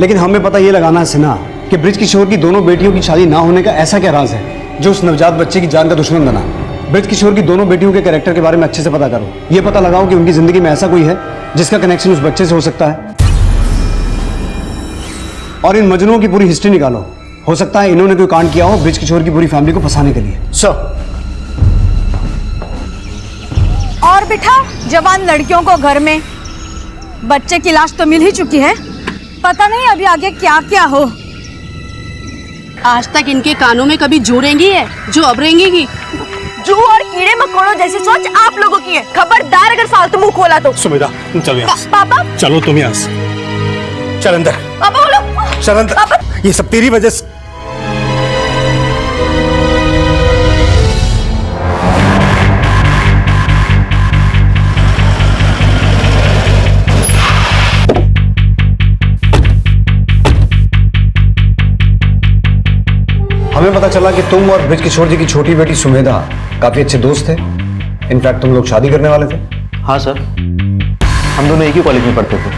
Speaker 7: लेकिन हमें पता ये लगाना है सिन्हा कि ब्रिज किशोर की दोनों बेटियों की शादी ना होने का ऐसा क्या राज है जो उस नवजात बच्चे की जान का दुश्मन बना? ब्रिज किशोर की दोनों बेटियों के कैरेक्टर के बारे में अच्छे से पता करो, ये पता लगाओ कि उनकी जिंदगी में ऐसा कोई है जिसका कनेक्शन उस बच्चे से हो सकता है, और इन मजनुओं की पूरी हिस्ट्री निकालो। हो सकता है इन्होंने कोई कांड किया हो ब्रिज किशोर की पूरी फैमिली को फंसाने के लिए।
Speaker 2: सर
Speaker 11: और बिठा जवान लड़कियों को घर में, बच्चे की लाश तो मिल ही चुकी है, पता नहीं अभी आगे क्या क्या हो।
Speaker 18: आज तक इनके कानों में कभी जू रेंगी है जो अब रेंगेगी।
Speaker 11: जू और कीड़े मकोड़ों जैसी सोच आप लोगों की है, खबरदार अगर फालतू मुंह खोला तो।
Speaker 10: सुमेधा चलो यहाँ से।
Speaker 11: पापा
Speaker 10: चलो तुम यहाँ से, चल अंदर।
Speaker 11: पापा बोलो।
Speaker 10: चल अंदर, ये सब तेरी वजह से।
Speaker 7: हमें पता चला कि तुम और ब्रिज किशोर जी की छोटी बेटी सुमेधा काफी अच्छे दोस्त थे। इनफैक्ट तुम लोग शादी करने वाले थे।
Speaker 4: हाँ सर, हम दोनों एक ही कॉलेज में पढ़ते थे।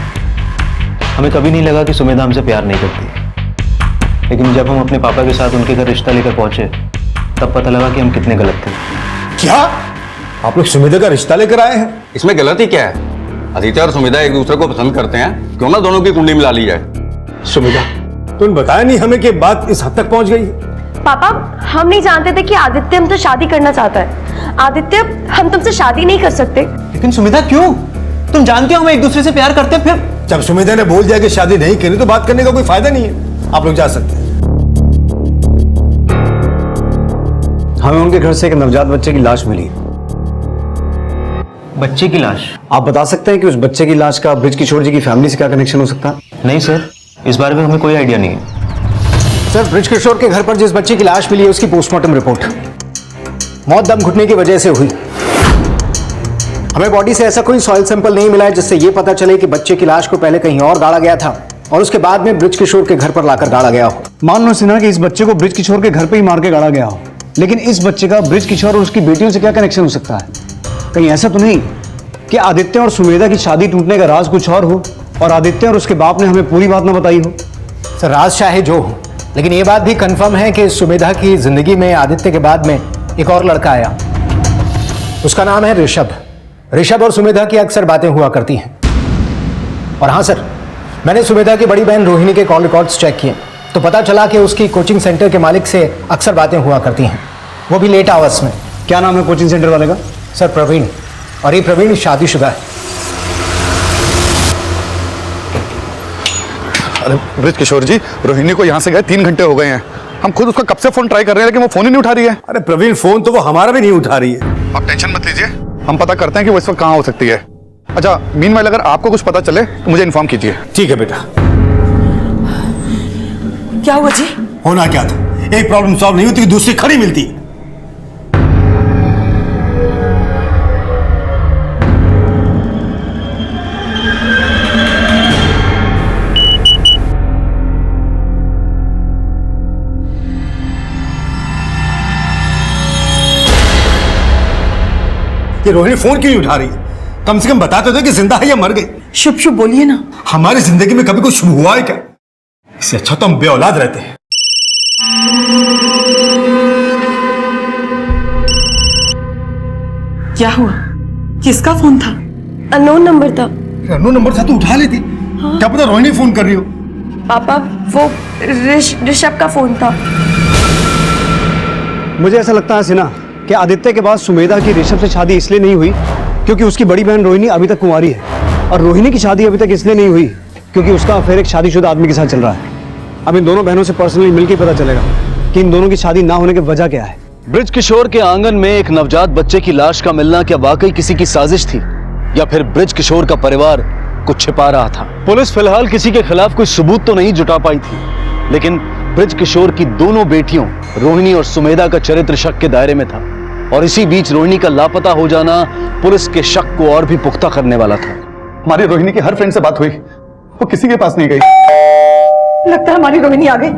Speaker 4: हमें कभी नहीं लगा कि सुमेधा हमसे प्यार नहीं करती, लेकिन जब हम अपने पापा के साथ उनके घर रिश्ता लेकर पहुंचे तब पता लगा कि हम कितने गलत थे।
Speaker 10: क्या आप लोग सुमेधा का रिश्ता लेकर आए हैं?
Speaker 1: इसमें गलती क्या है? आदित्य और सुमेधा एक दूसरे को पसंद करते हैं, क्यों ना दोनों की कुंडली मिला ली जाए।
Speaker 10: सुमेधा तुमने बताया नहीं हमें कि बात इस हद तक पहुंच गई?
Speaker 3: पापा हम नहीं जानते थे कि आदित्य हमसे शादी करना चाहता है। आदित्य हम तुमसे शादी नहीं कर सकते।
Speaker 23: लेकिन सुमेधा क्यों? तुम जानते हो हम एक दूसरे से प्यार करते हैं। फिर
Speaker 10: जब सुमेधा ने बोल दिया कि शादी नहीं करनी तो बात करने का कोई फायदा नहीं है, आप लोग जा सकते हैं।
Speaker 7: हमें उनके घर से एक नवजात बच्चे की लाश मिली।
Speaker 4: बच्चे की लाश?
Speaker 7: आप बता सकते हैं कि उस बच्चे की लाश का ब्रिज किशोर जी की फैमिली से क्या कनेक्शन हो सकता है?
Speaker 4: नहीं सर, इस बारे में हमें कोई आइडिया नहीं है।
Speaker 2: सर ब्रिज किशोर के घर पर जिस बच्चे की लाश मिली है उसकी पोस्टमार्टम रिपोर्ट मौत दम घुटने की वजह से हुई। हमें बॉडी से ऐसा कोई सॉइल सैंपल नहीं मिला है जिससे ये पता चले कि बच्चे की लाश को पहले कहीं और गाड़ा गया था और उसके बाद में ब्रिज किशोर के घर पर लाकर गाड़ा गया हो।
Speaker 7: मान लो सिन्हा कि इस बच्चे को ब्रिज किशोर के घर पे ही मार के गाड़ा गया हो, लेकिन इस बच्चे का ब्रिज किशोर और उसकी बेटियों से क्या कनेक्शन हो सकता है? कहीं ऐसा तो नहीं कि आदित्य और सुमेधा की शादी टूटने का राज कुछ और हो और आदित्य और उसके बाप ने हमें पूरी बात ना बताई हो?
Speaker 2: सर राज चाहे जो हो, लेकिन ये बात भी कंफर्म है कि सुमेधा की जिंदगी में आदित्य के बाद में एक और लड़का आया। उसका नाम है ऋषभ। ऋषभ और सुमेधा की अक्सर बातें हुआ करती हैं। और हाँ सर, मैंने सुमेधा की बड़ी बहन रोहिणी के कॉल रिकॉर्ड्स चेक किए तो पता चला कि उसकी कोचिंग सेंटर के मालिक से अक्सर बातें हुआ करती हैं, वो भी लेट आवर्स में।
Speaker 7: क्या नाम है कोचिंग सेंटर वाले का?
Speaker 2: सर प्रवीण, और ये प्रवीण शादीशुदा है।
Speaker 5: अरे ब्रिज किशोर जी, रोहिणी को यहाँ से गए 3 घंटे हो गए हैं। हम खुद उसका कब से फोन ट्राई कर रहे हैं लेकिन वो फोन ही नहीं उठा रही है।
Speaker 10: अरे प्रवीण, फोन तो वो हमारा भी नहीं उठा रही है।
Speaker 5: आप टेंशन मत लीजिए, हम पता करते हैं कि वो इस वक्त कहाँ हो सकती है। अच्छा मीनवाइल अगर आपको कुछ पता चले तो मुझे इन्फॉर्म कीजिए।
Speaker 10: ठीक है बेटा।
Speaker 15: क्या हुआ जी?
Speaker 10: होना क्या था, एक प्रॉब्लम सॉल्व नहीं होती दूसरी खड़ी मिलती। ये रोहिणी फोन क्यों नहीं उठा रही? कम से कम बता तो दे कि जिंदा है या मर गई।
Speaker 12: शुभ शुभ बोलिए ना।
Speaker 10: हमारी जिंदगी में कभी कुछ शुभ हुआ है क्या? इससे अच्छा तो हम बेऔलाद रहते हैं।
Speaker 12: क्या हुआ? किसका फोन था?
Speaker 9: अननोन नंबर था।
Speaker 10: अननोन नंबर था तो उठा लेती।
Speaker 9: हाँ।
Speaker 10: क्या पता रोहिणी फोन कर रही हो।
Speaker 9: पापा वो ऋषभ का फोन था।
Speaker 23: मुझे ऐसा लगता है सिन्हा कि आदित्य के बाद सुमेधा की ऋषभ से शादी इसलिए नहीं हुई क्योंकि उसकी बड़ी बहन रोहिणी अभी तक कुंवारी है, और रोहिणी की शादी अभी तक इसलिए नहीं हुई क्योंकि उसका अफेयर एक शादीशुदा आदमी के साथ चल रहा है। अब इन दोनों बहनों से पर्सनली मिलकर पता चलेगा कि इन दोनों की शादी ना होने की वजह क्या है।
Speaker 6: ब्रिज किशोर के आंगन में एक नवजात बच्चे की लाश का मिलना क्या वाकई किसी की साजिश थी, या फिर ब्रिज किशोर का परिवार कुछ छिपा रहा था? पुलिस फिलहाल किसी के खिलाफ कोई सबूत तो नहीं जुटा पाई थी, लेकिन ब्रिज किशोर की दोनों बेटियों रोहिणी और सुमेधा का चरित्र शक के दायरे में था, और इसी बीच रोहिणी का लापता हो जाना पुलिस के शक को और भी पुख्ता करने वाला था।
Speaker 5: हमारी रोहिणी की हर फ्रेंड से बात हुई, वो किसी के पास नहीं गई।
Speaker 12: लगता है हमारी रोहिणी आ गई।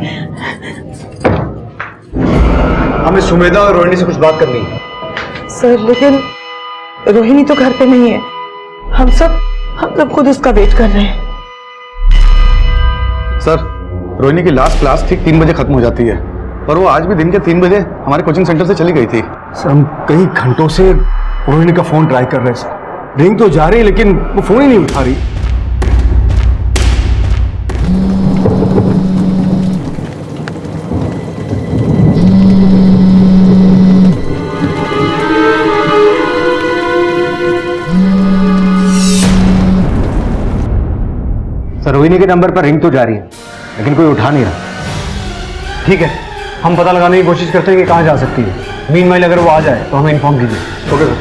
Speaker 23: हमें सुमेधा और रोहिणी से कुछ बात करनी है।
Speaker 12: सर लेकिन रोहिणी तो घर पे नहीं है। हम सब खुद उसका वेट कर रहे हैं।
Speaker 5: सर, रोहिणी की लास्ट क्लास ठीक 3 बजे खत्म हो जाती है, और वो आज भी दिन के 3 बजे हमारे कोचिंग सेंटर से चली गई थी।
Speaker 2: सर हम कई घंटों से रोहिणी का फोन ट्राई कर रहे हैं सर। रिंग तो जा रही है लेकिन वो फोन ही नहीं उठा रही। सर रोहिणी के नंबर पर रिंग तो जा रही है लेकिन कोई उठा नहीं रहा।
Speaker 23: ठीक है, हम पता लगाने की कोशिश करते हैं कि कहाँ जा सकती है। मीनवाइल अगर वो आ जाए तो हमें इन्फॉर्म कीजिए।
Speaker 5: Okay sir.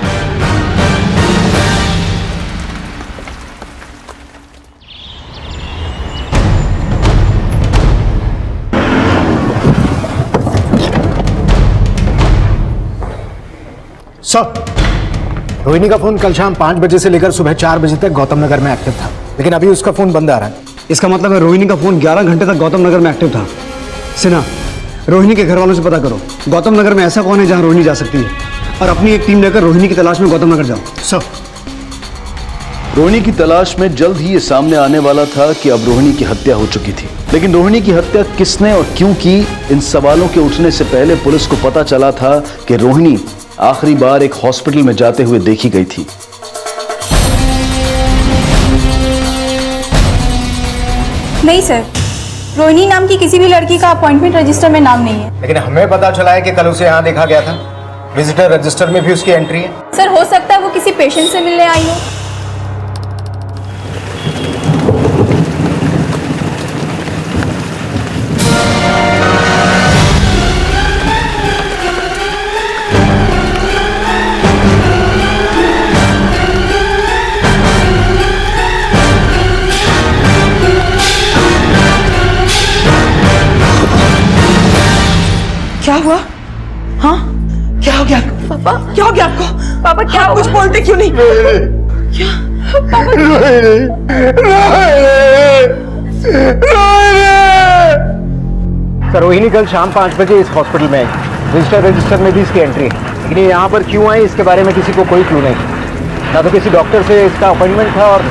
Speaker 2: सर रोहिणी का फोन कल शाम 5 बजे से लेकर सुबह 4 बजे तक गौतम नगर में एक्टिव था, लेकिन अभी उसका फोन बंद आ रहा है।
Speaker 23: इसका मतलब है रोहिणी का फोन 11 घंटे तक गौतम नगर में एक्टिव था। सिन्हा, रोहिणी के घर वालों से पता करो गौतम नगर में ऐसा कौन है जहां रोहिणी जा सकती है, और अपनी एक टीम लेकर रोहिणी की तलाश में गौतम नगर जाओ।
Speaker 2: सर
Speaker 6: रोहिणी की तलाश में जल्द ही ये सामने आने वाला था कि अब रोहिणी की हत्या हो चुकी थी, लेकिन रोहिणी की हत्या किसने और क्यों की, इन सवालों के उठने से पहले पुलिस को पता चला था कि रोहिणी आखिरी बार एक हॉस्पिटल में जाते हुए देखी गई थी।
Speaker 11: नहीं सर, रोहिणी नाम की किसी भी लड़की का अपॉइंटमेंट रजिस्टर में नाम नहीं है।
Speaker 2: लेकिन हमें पता चला है कि कल उसे यहाँ देखा गया था, विजिटर रजिस्टर में भी उसकी एंट्री है।
Speaker 11: सर हो सकता है वो किसी पेशेंट से मिलने आई हो।
Speaker 12: क्या हुआ? हाँ क्या हो गया पापा? क्या हो गया आपको?
Speaker 11: पापा क्या
Speaker 12: आप कुछ बोलते क्यों नहीं? क्या
Speaker 2: सर रोहिणी कल शाम 5 बजे इस हॉस्पिटल में आई, रजिस्टर में भी इसकी एंट्री है, लेकिन ये यहाँ पर क्यों आई इसके बारे में किसी को कोई क्लू नहीं। ना तो किसी डॉक्टर से इसका अपॉइंटमेंट था और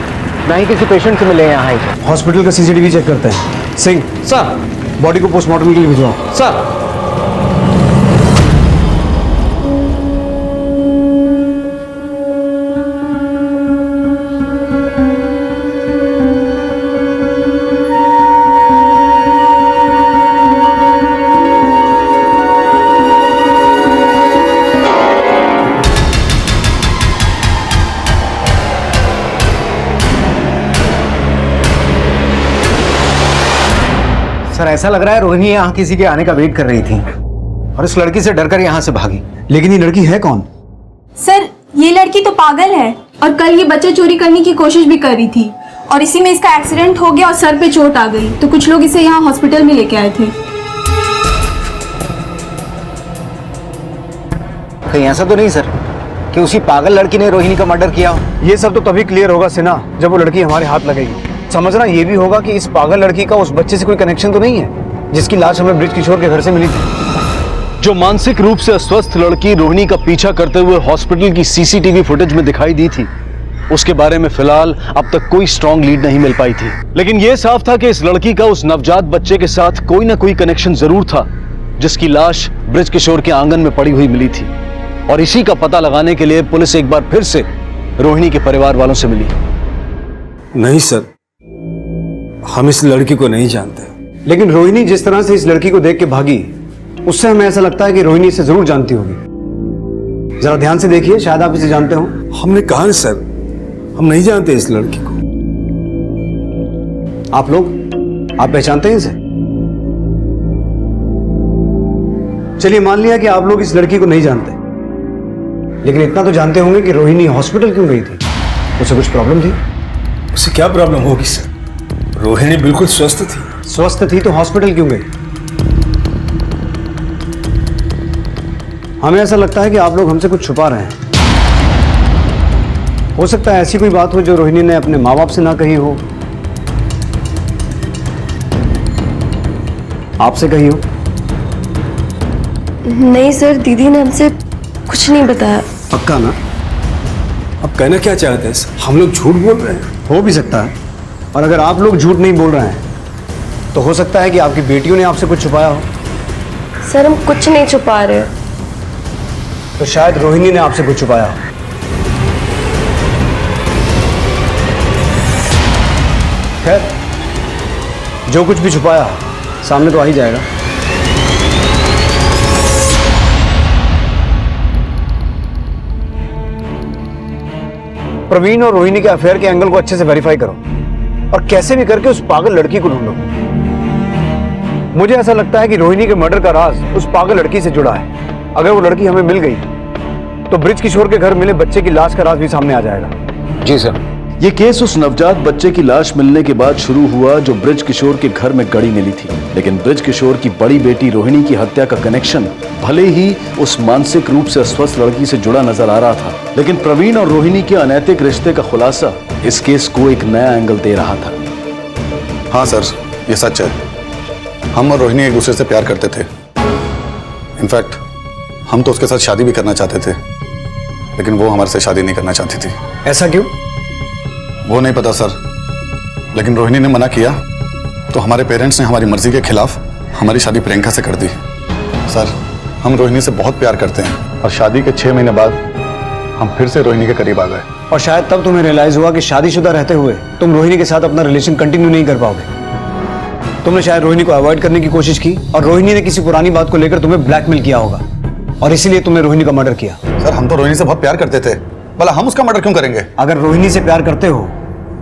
Speaker 2: ना ही किसी पेशेंट से मिले यहाँ आई।
Speaker 23: हॉस्पिटल का सीसीटीवी चेक करते हैं। सिंह सर, बॉडी को पोस्टमार्टम के लिए भिजवाओ। सर
Speaker 2: सर ऐसा लग रहा है रोहिणी यहाँ किसी के आने का वेट कर रही थी और इस लड़की से डरकर यहाँ से भागी।
Speaker 23: लेकिन ये लड़की है कौन?
Speaker 11: सर ये लड़की तो पागल है, और कल ये बच्चे चोरी करने की कोशिश भी कर रही थी, और इसी में इसका एक्सीडेंट हो गया और सर पे चोट आ गई, तो कुछ लोग इसे यहाँ हॉस्पिटल में लेके आए थे।
Speaker 2: कहीं ऐसा तो नहीं सर कि उसी पागल लड़की ने रोहिणी का मर्डर किया हो?
Speaker 23: ये सब तो तभी क्लियर होगा सिन्हा जब वो लड़की हमारे हाथ लगेगी। समझना ये भी होगा कि इस पागल लड़की का उस बच्चे से कोई कनेक्शन तो नहीं है जिसकी लाश हमें ब्रिज किशोर के घर से मिली थी।
Speaker 6: जो मानसिक रूप से अस्वस्थ लड़की रोहिणी का पीछा करते हुए हॉस्पिटल की सीसीटीवी फुटेज में दिखाई दी थी, उसके बारे में फिलहाल अब तक कोई स्ट्रॉन्ग लीड नहीं मिल पाई थी। लेकिन यह साफ था कि इस लड़की का उस नवजात बच्चे के साथ कोई ना कोई कनेक्शन जरूर था, जिसकी लाश ब्रिज किशोर के आंगन में पड़ी हुई मिली थी। और इसी का पता लगाने के लिए पुलिस एक बार फिर से रोहिणी के परिवार वालों से मिली।
Speaker 10: नहीं सर, हम इस लड़की को नहीं जानते।
Speaker 23: लेकिन रोहिणी जिस तरह से इस लड़की को देख के भागी, उससे हमें ऐसा लगता है कि रोहिणी इसे जरूर जानती होगी। जरा ध्यान से देखिए, शायद आप इसे जानते हो।
Speaker 10: हमने कहा सर, हम नहीं जानते इस लड़की को।
Speaker 23: आप लोग, आप पहचानते हैं इसे? चलिए मान लिया कि आप लोग इस लड़की को नहीं जानते, लेकिन इतना तो जानते होंगे कि रोहिणी हॉस्पिटल क्यों गई थी? उसे कुछ प्रॉब्लम थी?
Speaker 10: उसे क्या प्रॉब्लम होगी सर? रोहिणी बिल्कुल स्वस्थ थी।
Speaker 23: स्वस्थ थी तो हॉस्पिटल क्यों गई? हमें ऐसा लगता है कि आप लोग हमसे कुछ छुपा रहे हैं। हो सकता है ऐसी कोई बात हो जो रोहिणी ने अपने माँ बाप से ना कही हो, आपसे कही हो।
Speaker 9: नहीं सर, दीदी ने हमसे कुछ नहीं बताया।
Speaker 23: पक्का ना?
Speaker 10: अब कहना क्या चाहते हैं सर? हम लोग झूठ बोल रहे हैं?
Speaker 23: हो भी सकता है, और अगर आप लोग झूठ नहीं बोल रहे हैं तो हो सकता है कि आपकी बेटियों ने आपसे कुछ छुपाया हो।
Speaker 9: सर हम कुछ नहीं छुपा रहे।
Speaker 23: तो शायद रोहिणी ने आपसे कुछ छुपाया हो। खैर, जो कुछ भी छुपाया सामने तो आ ही जाएगा। प्रवीण और रोहिणी के अफेयर के एंगल को अच्छे से वेरीफाई करो और कैसे भी करके उस पागल लड़की को ढूंढो। मुझे ऐसा लगता है कि रोहिणी के मर्डर का राज उस पागल लड़की से जुड़ा है। अगर वो लड़की हमें मिल गई तो ब्रिज किशोर के घर मिले बच्चे की लाश का राज भी सामने आ जाएगा।
Speaker 6: जी सर। यह केस उस नवजात बच्चे की लाश मिलने के बाद शुरू हुआ जो ब्रिज किशोर के घर में गड़ी मिली थी। लेकिन ब्रिज किशोर की बड़ी बेटी रोहिणी की हत्या का कनेक्शन भले ही उस मानसिक रूप से अस्वस्थ लड़की से जुड़ा नजर आ रहा था, लेकिन प्रवीण और रोहिणी के अनैतिक रिश्ते का खुलासा इस केस को एक नया एंगल दे रहा था।
Speaker 5: हाँ सर, ये सच है। हम और रोहिणी एक दूसरे से प्यार करते थे। इनफैक्ट हम तो उसके साथ शादी भी करना चाहते थे, लेकिन वो हमारे से शादी नहीं करना चाहती थी।
Speaker 23: ऐसा क्यों?
Speaker 5: वो नहीं पता सर, लेकिन रोहिणी ने मना किया तो हमारे पेरेंट्स ने हमारी मर्जी के खिलाफ हमारी शादी प्रियंका से कर दी। सर, हम रोहिणी से बहुत प्यार करते हैं और शादी के 6 महीने बाद हम फिर से रोहिणी के करीब आ गए।
Speaker 23: और शायद तब तुम्हें रियलाइज हुआ कि शादीशुदा रहते हुए तुम रोहिणी के साथ अपना रिलेशन कंटिन्यू नहीं कर पाओगे। तुमने शायद रोहिणी को अवॉइड करने की कोशिश की और रोहिणी ने किसी पुरानी बात को लेकर तुम्हें ब्लैकमेल किया होगा और इसीलिए तुमने रोहिणी का मर्डर किया।
Speaker 5: सर, हम तो रोहिणी से बहुत प्यार करते थे, भला हम उसका मर्डर क्यों करेंगे?
Speaker 23: अगर रोहिणी से प्यार करते हो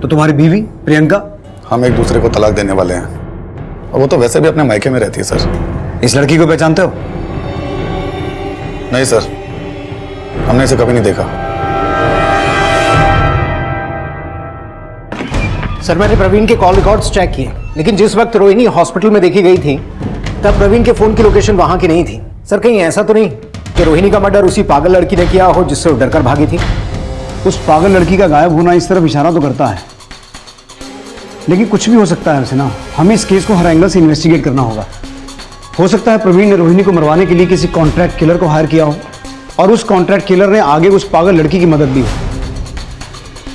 Speaker 23: तो तुम्हारी बीवी प्रियंका?
Speaker 5: हम एक दूसरे को तलाक देने वाले हैं और वो तो वैसे भी अपने मायके में रहती है। सर,
Speaker 23: इस लड़की को पहचानते हो?
Speaker 5: नहीं सर, हमने इसे कभी नहीं देखा।
Speaker 2: सर, मैंने प्रवीण के कॉल रिकॉर्ड्स चेक किए, लेकिन जिस वक्त रोहिणी हॉस्पिटल में देखी गई थी तब प्रवीण के फोन की लोकेशन वहां की नहीं थी। सर, कहीं ऐसा तो नहीं कि रोहिणी का मर्डर उसी पागल लड़की ने किया हो जिससे वो डरकर भागी थी?
Speaker 23: उस पागल लड़की का गायब होना इस तरफ इशारा तो करता है, लेकिन कुछ भी हो सकता है वैसे ना। हमें इस केस को हर एंगल से इन्वेस्टिगेट करना होगा। हो सकता है प्रवीण ने रोहिणी को मरवाने के लिए किसी कॉन्ट्रैक्ट किलर को हायर किया हो और उस कॉन्ट्रैक्ट किलर ने आगे उस पागल लड़की की मदद ली हो।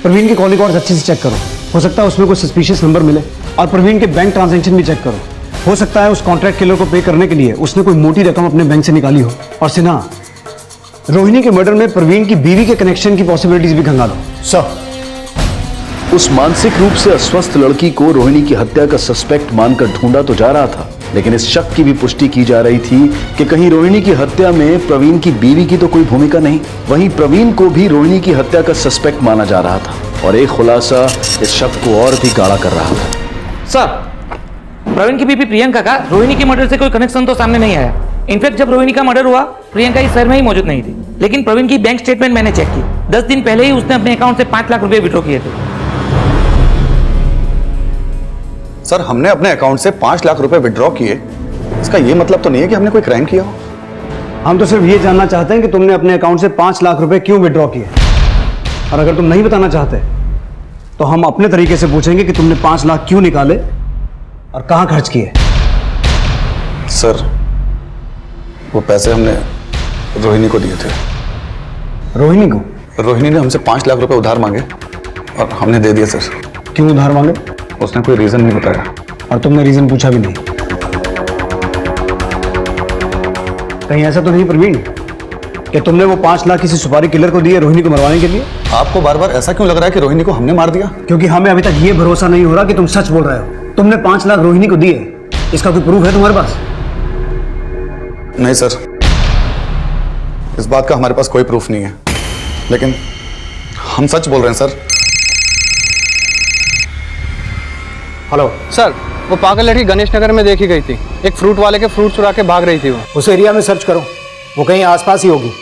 Speaker 23: प्रवीण के कॉल रिकॉर्ड्स अच्छे से चेक करो, हो सकता है उसमें कोई सस्पिशियस नंबर मिले। और प्रवीण के बैंक ट्रांजैक्शन भी चेक करो, हो सकता है उस कॉन्ट्रैक्ट किलर को पे करने के लिए उसने कोई मोटी रकम अपने बैंक से निकाली हो। और सिन्हा, रोहिणी के मर्डर में प्रवीण की बीवी के कनेक्शन की पॉसिबिलिटीज भी खंगालो।
Speaker 6: सर, उस मानसिक रूप से अस्वस्थ लड़की को रोहिणी की हत्या का सस्पेक्ट मानकर ढूंढा तो जा रहा था, लेकिन इस शक की भी पुष्टि की जा रही थी कि कहीं रोहिणी की हत्या में प्रवीण की बीवी की तो कोई भूमिका नहीं। वहीं प्रवीण को भी रोहिणी की हत्या का सस्पेक्ट माना जा रहा था और एक खुलासा इस शक को और भी गाढ़ा कर रहा था।
Speaker 13: सर, प्रवीण की बीवी प्रियंका का रोहिणी के मर्डर से कोई कनेक्शन तो सामने नहीं आया। इनफैक्ट जब रोहिणी का मर्डर हुआ प्रियंका इस शहर में ही मौजूद नहीं थी। लेकिन प्रवीण की बैंक स्टेटमेंट मैंने चेक की, 10 दिन पहले ही उसने अपने अकाउंट से 5 लाख रुपए विड्रॉ किए थे।
Speaker 5: सर, हमने अपने अकाउंट से 5 लाख रुपए विड्रॉ किए, इसका ये मतलब तो नहीं है कि हमने कोई क्राइम किया हो।
Speaker 23: हम तो सिर्फ ये जानना चाहते हैं कि तुमने अपने अकाउंट से 5 लाख रुपए क्यों विड्रॉ किए। और अगर तुम नहीं बताना चाहते तो हम अपने तरीके से पूछेंगे कि तुमने 5 लाख क्यों निकाले और कहां खर्च किए।
Speaker 5: सर, वो पैसे हमने रोहिणी को दिए थे।
Speaker 2: रोहिणी को?
Speaker 5: रोहिणी ने हमसे 5 लाख रुपए उधार मांगे और हमने दे दिए सर।
Speaker 2: क्यों उधार मांगे?
Speaker 5: उसने कोई रीजन नहीं बताया।
Speaker 2: और तुमने रीजन पूछा भी नहीं? कहीं ऐसा तो नहीं प्रवीण कि तुमने वो 5 लाख किसी सुपारी किलर को दिए रोहिणी को मरवाने के लिए?
Speaker 5: आपको बार बार ऐसा क्यों लग रहा है कि रोहिणी को हमने मार दिया?
Speaker 2: क्योंकि हमें अभी तक ये भरोसा नहीं हो रहा कि तुम सच बोल रहे हो। तुमने 5 लाख रोहिणी को दिए, इसका कोई प्रूफ है तुम्हारे पास?
Speaker 5: नहीं सर, इस बात का हमारे पास कोई प्रूफ नहीं है, लेकिन हम सच बोल रहे हैं सर।
Speaker 23: हेलो सर, वो पागल लड़की गणेश नगर में देखी गई थी। एक फ्रूट वाले के फ्रूट चुरा के भाग रही थी वो।
Speaker 2: उस एरिया में सर्च करो, वो कहीं आसपास ही होगी।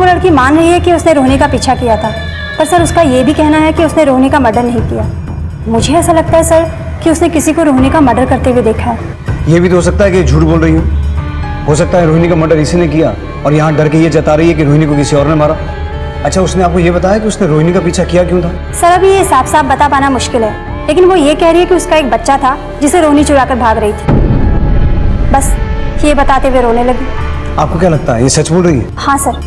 Speaker 3: लड़की मान रही है कि उसने रोहिणी का पीछा किया था, पर सर उसका ये भी कहना है कि उसने रोहिणी का मर्डर नहीं किया। मुझे ऐसा लगता है सर कि उसने किसी को रोहिणी का मर्डर करते हुए देखा है।
Speaker 2: ये भी तो हो सकता है कि झूठ बोल रही हो सकता है रोहिणी का मर्डर इसी ने किया और यहाँ डर के ये जता रही है कि रोहिणी को किसी और ने मारा। अच्छा, उसने आपको ये बताया कि उसने रोहिणी का पीछा किया क्यों था?
Speaker 3: सर अभी ये साफ साफ बता पाना मुश्किल है, लेकिन वो ये कह रही है कि उसका एक बच्चा था जिसे रोहिणी चुरा कर भाग रही थी। बस ये बताते हुए रोने लगी।
Speaker 2: आपको क्या लगता है ये सच बोल रही है?
Speaker 3: हाँ सर,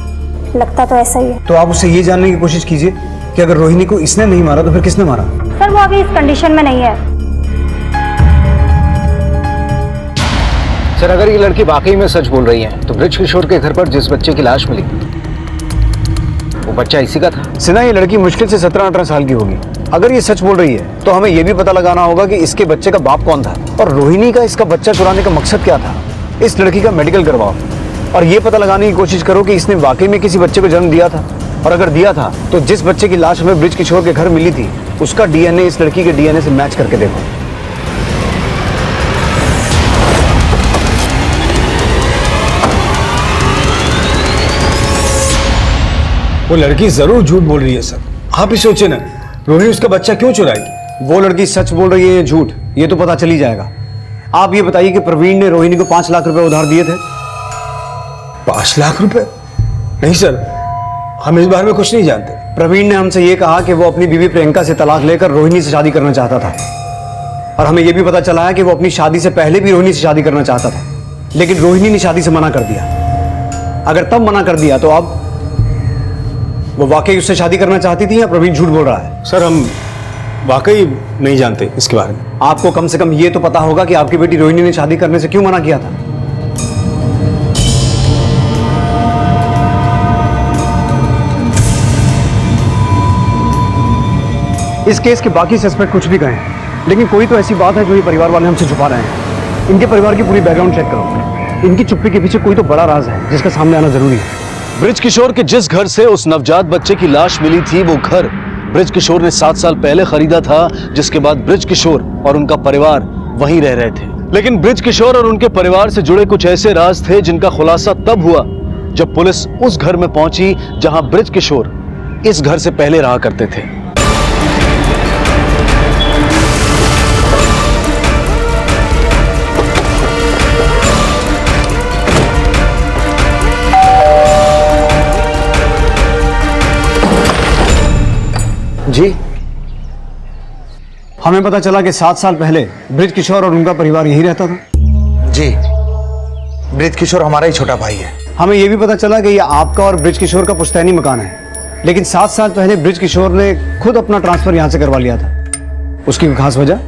Speaker 3: लगता तो ऐसा ही है।
Speaker 2: तो आप उससे ये जानने की कोशिश कीजिए कि अगर रोहिणी को इसने नहीं मारा तो फिर किसने मारा?
Speaker 3: सर वो अभी इस कंडीशन में नहीं है।
Speaker 2: सर अगर ये लड़की वाकई में सच बोल रही है तो ब्रिज किशोर के घर पर जिस बच्चे की लाश मिली वो बच्चा इसी का था। सिन्हा, ये लड़की मुश्किल से 17-18 साल की होगी। अगर ये सच बोल रही है तो हमें ये भी पता लगाना होगा कि इसके बच्चे का बाप कौन था और रोहिणी का इसका बच्चा चुराने का मकसद क्या था। इस लड़की का मेडिकल करवाओ और ये पता लगाने की कोशिश करो कि इसने वाकई में किसी बच्चे को जन्म दिया था, और अगर दिया था तो जिस बच्चे की लाश हमें ब्रिज किशोर के घर मिली थी उसका डीएनए इस लड़की के डीएनए से मैच करके देखो।
Speaker 10: वो लड़की जरूर झूठ बोल रही है सर। आप ही सोचे ना, रोहिणी उसका बच्चा क्यों चुराएगी?
Speaker 2: वो लड़की सच बोल रही है या झूठ, ये तो पता चल ही जाएगा। आप ये बताइए कि प्रवीण ने रोहिणी को 5 लाख रुपए उधार दिए थे?
Speaker 10: 5 लाख रुपए? नहीं सर, हम इस बारे में कुछ नहीं जानते।
Speaker 2: प्रवीण ने हमसे ये कहा कि वो अपनी बीवी प्रियंका से तलाक लेकर रोहिणी से शादी करना चाहता था, और हमें ये भी पता चला है कि वो अपनी शादी से पहले भी रोहिणी से शादी करना चाहता था, लेकिन रोहिणी ने शादी से मना कर दिया। अगर तब मना कर दिया तो अब वो वाकई उससे शादी करना चाहती थी या प्रवीण झूठ बोल रहा है?
Speaker 10: सर हम वाकई नहीं जानते इसके बारे में।
Speaker 2: आपको कम से कम ये तो पता होगा कि आपकी बेटी रोहिणी ने शादी करने से क्यों मना किया था। इस केस के बाकी सस्पेक्ट कुछ भी कहें, लेकिन कोई तो ऐसी बात है जो ये परिवार वाले हमसे छुपा रहे हैं। इनके परिवार की पूरी बैकग्राउंड चेक करो। इनकी चुप्पी के पीछे कोई तो बड़ा राज है जिसका सामने आना जरूरी है।
Speaker 6: ब्रिज किशोर के जिस घर से उस नवजात बच्चे की लाश मिली थी वो घर ब्रिज किशोर ने 7 साल पहले खरीदा था, जिसके बाद ब्रिज किशोर और उनका परिवार वहीं रह रहे थे। लेकिन ब्रिज किशोर और उनके परिवार से जुड़े कुछ ऐसे राज थे जिनका खुलासा तब हुआ जब पुलिस उस घर में पहुंची जहां ब्रिज किशोर इस घर से पहले रहा करते थे।
Speaker 2: जी, हमें पता चला कि 7 साल पहले ब्रिज किशोर और उनका परिवार यही रहता था।
Speaker 17: जी, ब्रिज किशोर हमारा ही छोटा भाई है।
Speaker 2: हमें यह भी पता चला कि यह आपका और ब्रिज किशोर का पुश्तैनी मकान है, लेकिन 7 साल पहले ब्रिज किशोर ने खुद अपना ट्रांसफर यहां से करवा लिया था। उसकी कोई खास वजह?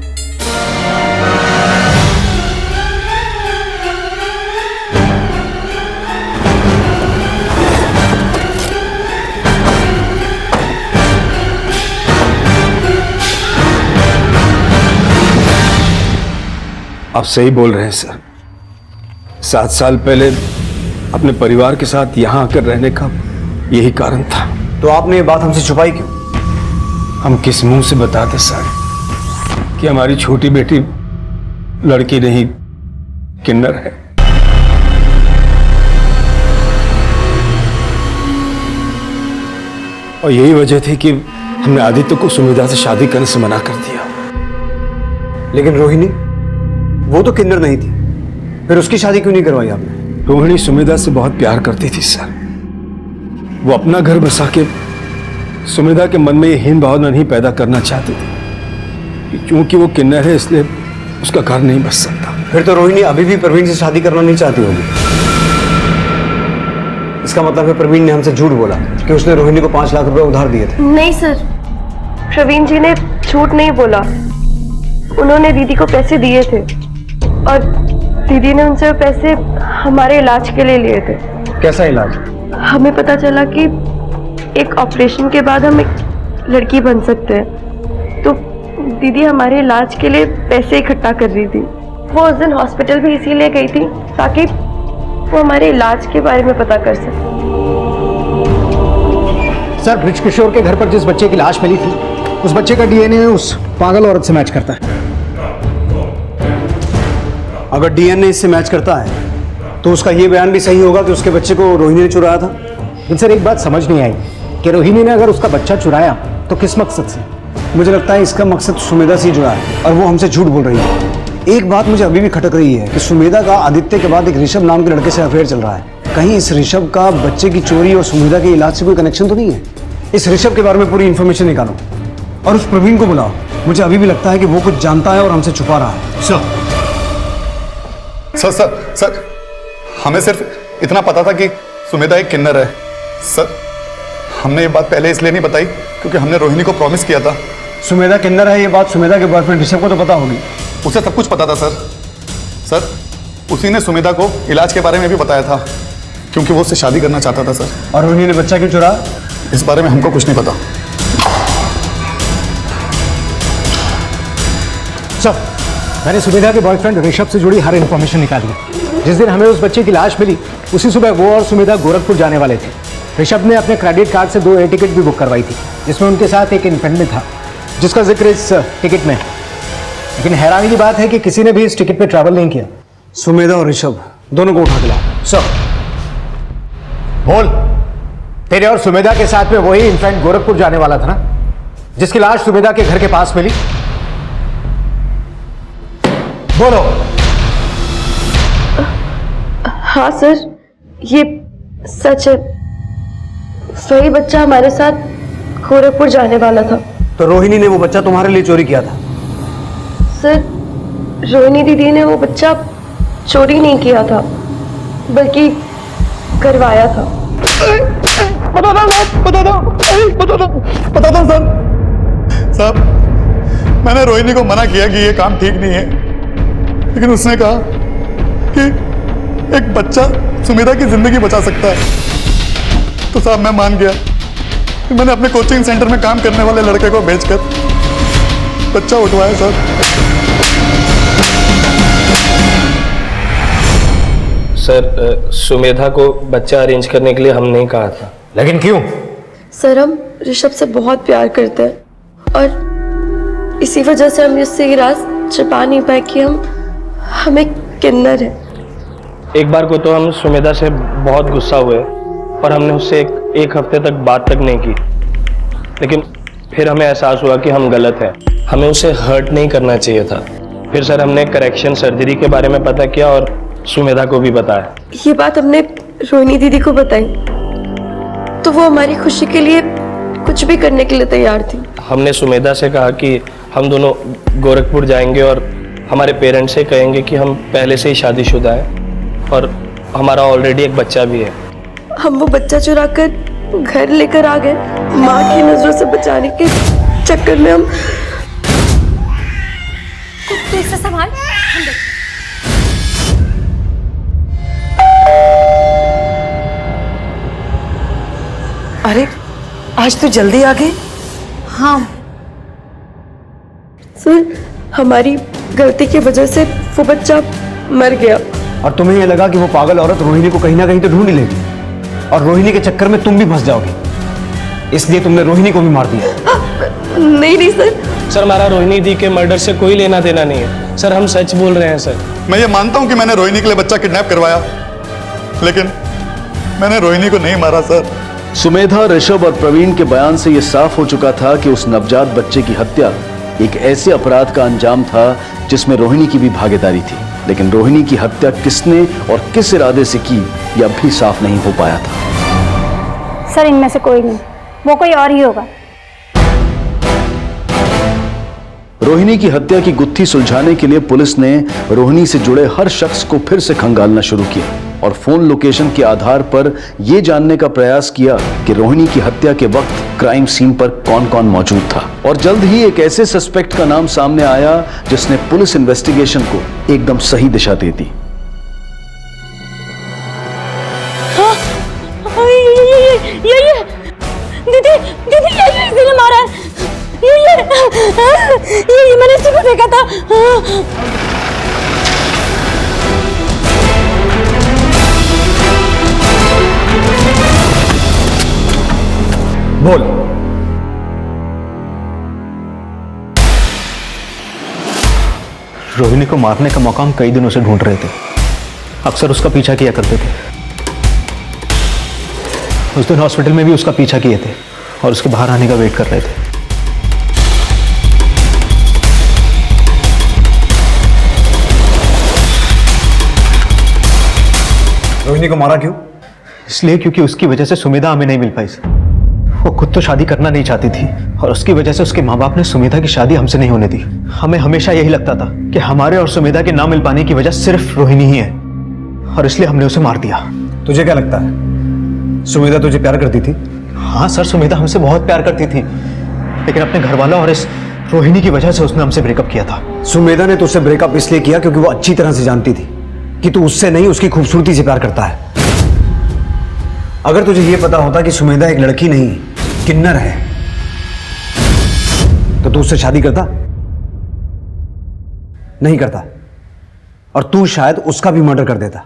Speaker 10: आप सही बोल रहे हैं सर। 7 साल पहले अपने परिवार के साथ यहाँ आकर रहने का यही कारण था।
Speaker 2: तो आपने ये बात हमसे छुपाई क्यों?
Speaker 10: हम किस मुंह से बताते सर कि हमारी छोटी बेटी लड़की नहीं किन्नर है। और यही वजह थी कि हमने आदित्य को सुमेधा से शादी करने से मना कर दिया।
Speaker 2: लेकिन रोहिणी, वो तो किन्नर नहीं थी, फिर उसकी शादी क्यों नहीं करवाई आपने?
Speaker 10: रोहिणी सुमेधा से बहुत प्यार करती थी सर। वो अपना घर बसा के सुमेधा के मन में ये हीन भावना नहीं पैदा करना चाहती थी कि क्योंकि वो किन्नर है इसलिए उसका घर नहीं बस सकता।
Speaker 2: फिर तो रोहिणी अभी भी प्रवीण से शादी करना नहीं चाहती होगी। इसका मतलब है प्रवीण ने हमसे झूठ बोला कि उसने रोहिणी को 5 लाख रुपए उधार दिए थे।
Speaker 9: नहीं सर, प्रवीण जी ने झूठ नहीं बोला। उन्होंने दीदी को पैसे दिए थे और दीदी ने उनसे वो पैसे हमारे इलाज के लिए लिए थे।
Speaker 2: कैसा इलाज?
Speaker 9: हमें पता चला कि एक ऑपरेशन के बाद हम एक लड़की बन सकते हैं, तो दीदी हमारे इलाज के लिए पैसे इकट्ठा कर रही थी। वो उस दिन हॉस्पिटल भी इसीलिए गई थी ताकि वो हमारे इलाज के बारे में पता कर सके।
Speaker 2: सर, ब्रिज किशोर के घर पर जिस बच्चे की लाश मिली थी, उस बच्चे का डीएनए उस पागल औरत से मैच करता है। अगर डीएनए इससे मैच करता है तो उसका ये बयान भी सही होगा कि उसके बच्चे को रोहिणी ने चुराया था। लेकिन सर, एक बात समझ नहीं आई कि रोहिणी ने अगर उसका बच्चा चुराया तो किस मकसद से? मुझे लगता है इसका मकसद सुमेधा से ही जुड़ा है और वो हमसे झूठ बोल रही है। एक बात मुझे अभी भी खटक रही है कि सुमेधा का आदित्य के बाद एक ऋषभ नाम के लड़के से अफेयर चल रहा है। कहीं इस ऋषभ का बच्चे की चोरी और सुमेधा के इलाज से कोई कनेक्शन तो नहीं है? इस ऋषभ के बारे में पूरी इन्फॉर्मेशन निकालो और उस प्रवीण को बुलाओ। मुझे अभी भी लगता है कि वो कुछ जानता है और हमसे छुपा रहा है।
Speaker 5: सर सर सर, हमें सिर्फ इतना पता था कि सुमेधा एक किन्नर है। सर, हमने ये बात पहले इसलिए नहीं बताई क्योंकि हमने रोहिणी को प्रॉमिस किया था।
Speaker 2: सुमेधा किन्नर है, ये बात सुमेधा के बॉयफ्रेंड ऋषभ को तो पता होगी।
Speaker 5: उसे सब कुछ पता था सर। सर, उसी ने सुमेधा को इलाज के बारे में भी बताया था क्योंकि वो उससे शादी करना चाहता था सर।
Speaker 2: और रोहिणी ने बच्चा क्यों चुराया?
Speaker 5: इस बारे में हमको कुछ नहीं पता।
Speaker 2: सर, मैंने सुमेधा के बॉयफ्रेंड ऋषभ से जुड़ी हर इन्फॉर्मेशन निकाली है। जिस दिन हमें उस बच्चे की लाश मिली उसी सुबह वो और सुमेधा गोरखपुर जाने वाले थे। ऋषभ ने अपने क्रेडिट कार्ड से 2 एयर टिकट भी बुक करवाई थी जिसमें उनके साथ एक इन्फेंट था जिसका जिक्र इस टिकट में है। लेकिन हैरानी की बात है कि किसी ने भी इस टिकट पे ट्रैवल नहीं किया। सुमेधा और ऋषभ दोनों को उठा के लाओ। सर, बोल, तेरे और सुमेधा के साथ में वही इन्फेंट गोरखपुर जाने वाला था ना, जिसकी लाश सुमेधा के घर के पास मिली? बोलो।
Speaker 9: हाँ सर, ये सच है। वही बच्चा हमारे साथ गोरखपुर जाने वाला था।
Speaker 2: तो रोहिणी ने वो बच्चा तुम्हारे लिए चोरी किया था?
Speaker 9: सर, रोहिणी दीदी ने वो बच्चा चोरी नहीं किया था बल्कि करवाया था।
Speaker 5: बता दो सर। साहब, मैंने रोहिणी को मना किया कि ये काम ठीक नहीं है, लेकिन उसने कहा कि एक बच्चा सुमेधा की जिंदगी बचा सकता है। तो साहब, मैं मान गया। मैंने अपने कोचिंग सेंटर में काम करने वाले लड़के को भेजकर बच्चा उठवाया सर।
Speaker 8: सर, सुमेधा को बच्चा अरेंज करने के लिए हमने ही कहा था।
Speaker 2: लेकिन क्यों?
Speaker 9: सर, हम ऋषभ से बहुत प्यार करते हैं और इसी वजह से हम उससे ये राज छिपा नहीं पाए कि हम एक किन्नर है।
Speaker 8: एक बार को तो हम सुमेधा से बहुत गुस्सा हुए और हमने उससे एक हफ्ते तक बात तक नहीं की, लेकिन फिर हमें एहसास हुआ कि हम गलत हैं। हमें उसे हर्ट नहीं करना चाहिए था। फिर सर, हमने करेक्शन सर्जरी के बारे में पता किया और सुमेधा को भी बताया।
Speaker 9: ये बात हमने रोहिणी दीदी को बताई तो वो हमारी खुशी के लिए कुछ भी करने के लिए तैयार थी।
Speaker 8: हमने सुमेधा से कहा कि हम दोनों गोरखपुर जाएंगे और हमारे पेरेंट्स से कहेंगे कि हम पहले से ही शादीशुदा हैं और हमारा ऑलरेडी एक बच्चा भी है।
Speaker 9: हम वो बच्चा चुरा कर घर लेकर आ गए। माँ की नजरों से बचाने के चक्कर में हम
Speaker 11: तो इसे संभाल।
Speaker 15: अरे, आज तो जल्दी आ गए।
Speaker 9: हाँ सर, हमारी गलती की वजह से वो बच्चा मर गया।
Speaker 2: और तुम्हें यह लगा कि वो पागल औरत रोहिणी को कहीं ना कहीं तो ढूंढ लेगी और रोहिणी के चक्कर में तुम भी फंस जाओगे, इसलिए तुमने रोहिणी को भी मार दिया।
Speaker 9: नहीं सर।
Speaker 8: सर, हमारा रोहिणी दी के मर्डर से कोई लेना देना नहीं है सर, हम सच बोल रहे हैं सर।
Speaker 5: मैं ये मानता हूं कि मैंने रोहिणी के लिए बच्चा किडनैप करवाया, लेकिन मैंने रोहिणी को नहीं मारा सर।
Speaker 6: सुमेधा, ऋषभ और प्रवीण के बयान से यह साफ हो चुका था कि उस नवजात बच्चे की हत्या एक ऐसे अपराध का अंजाम था जिसमें रोहिणी की भी भागीदारी थी। लेकिन रोहिणी की हत्या किसने और किस इरादे से की, यह अब भी साफ नहीं हो पाया था।
Speaker 3: सर इनमें से कोई नहीं, वो कोई और ही होगा।
Speaker 6: रोहिणी की हत्या की गुत्थी सुलझाने के लिए पुलिस ने रोहिणी से जुड़े हर शख्स को फिर से खंगालना शुरू किया और फोन लोकेशन के आधार पर यह जानने का प्रयास किया कि रोहिणी की हत्या के वक्त क्राइम सीन पर कौन कौन मौजूद था। और जल्द ही एक ऐसे सस्पेक्ट का नाम सामने आया जिसने पुलिस इन्वेस्टिगेशन को एकदम सही दिशा दे दी।
Speaker 11: दीदी दीदी ये मारा है। ये मैंने इसी को देखा था।
Speaker 2: बोल।
Speaker 14: रोहिणी को मारने का मौका हम कई दिनों से ढूंढ रहे थे। अक्सर उसका पीछा किया करते थे। उस दिन हॉस्पिटल में भी उसका पीछा किए थे और उसके बाहर आने का वेट कर रहे थे।
Speaker 2: रोहिणी को मारा क्यों?
Speaker 14: इसलिए क्योंकि उसकी वजह से सुमेधा हमें नहीं मिल पाई। वो खुद तो शादी करना नहीं चाहती थी और उसकी वजह से उसके माँ बाप ने सुमेधा की शादी हमसे नहीं होने दी। हमें हमेशा यही लगता था कि हमारे और सुमेधा के ना मिल पाने की वजह सिर्फ रोहिणी ही है और इसलिए हमने उसे मार दिया।
Speaker 2: तुझे क्या लगता है सुमेधा तुझे प्यार करती थी?
Speaker 14: हाँ सर, सुमेधा हमसे बहुत प्यार करती थी, लेकिन अपने घर वालों और इस रोहिणी की वजह से उसने हमसे ब्रेकअप किया था।
Speaker 2: सुमेधा ने तुझसे ब्रेकअप इसलिए किया क्योंकि वो अच्छी तरह से जानती थी कि तू उससे नहीं उसकी खूबसूरती से प्यार करता है। अगर तुझे यह पता होता कि सुमेधा एक लड़की नहीं किन्नर है तो तू उससे शादी करता? नहीं करता, और तू शायद उसका भी मर्डर कर देता।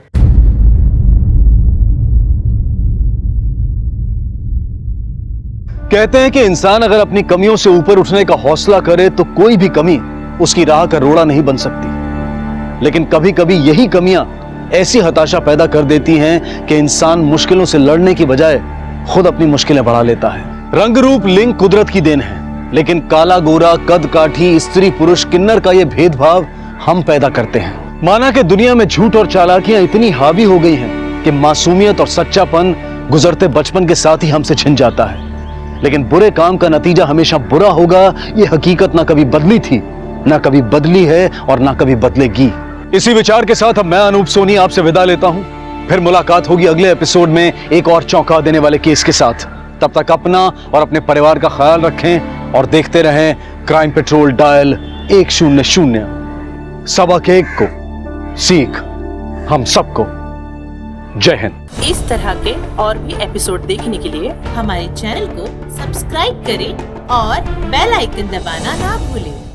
Speaker 6: कहते हैं कि इंसान अगर अपनी कमियों से ऊपर उठने का हौसला करे तो कोई भी कमी उसकी राह का रोड़ा नहीं बन सकती। लेकिन कभी कभी यही कमियां ऐसी हताशा पैदा कर देती हैं कि इंसान मुश्किलों से लड़ने की बजाय खुद अपनी मुश्किलें बढ़ा लेता है। रंग रूप लिंग कुदरत की देन है, लेकिन काला गोरा, कद काठी, स्त्री पुरुष, किन्नर का यह भेदभाव हम पैदा करते हैं। माना कि दुनिया में झूठ और चालाकियां इतनी हावी हो गई हैं कि मासूमियत और सच्चापन गुजरते बचपन के साथ ही हमसे छिन जाता है। लेकिन बुरे काम का नतीजा हमेशा बुरा होगा, यह हकीकत ना कभी बदली थी, ना कभी बदली है और ना कभी बदलेगी। इसी विचार के साथ अब मैं अनूप सोनी आपसे विदा लेता हूं। फिर मुलाकात होगी अगले एपिसोड में एक और चौंका देने वाले केस के साथ। तब तक अपना और अपने परिवार का ख्याल रखें और देखते रहें क्राइम पेट्रोल डायल 100। सबक एक को सीख हम सबको। जय हिंद।
Speaker 20: इस तरह के और भी एपिसोड देखने के लिए हमारे चैनल को सब्सक्राइब करें और बेल आइकन दबाना ना भूलें।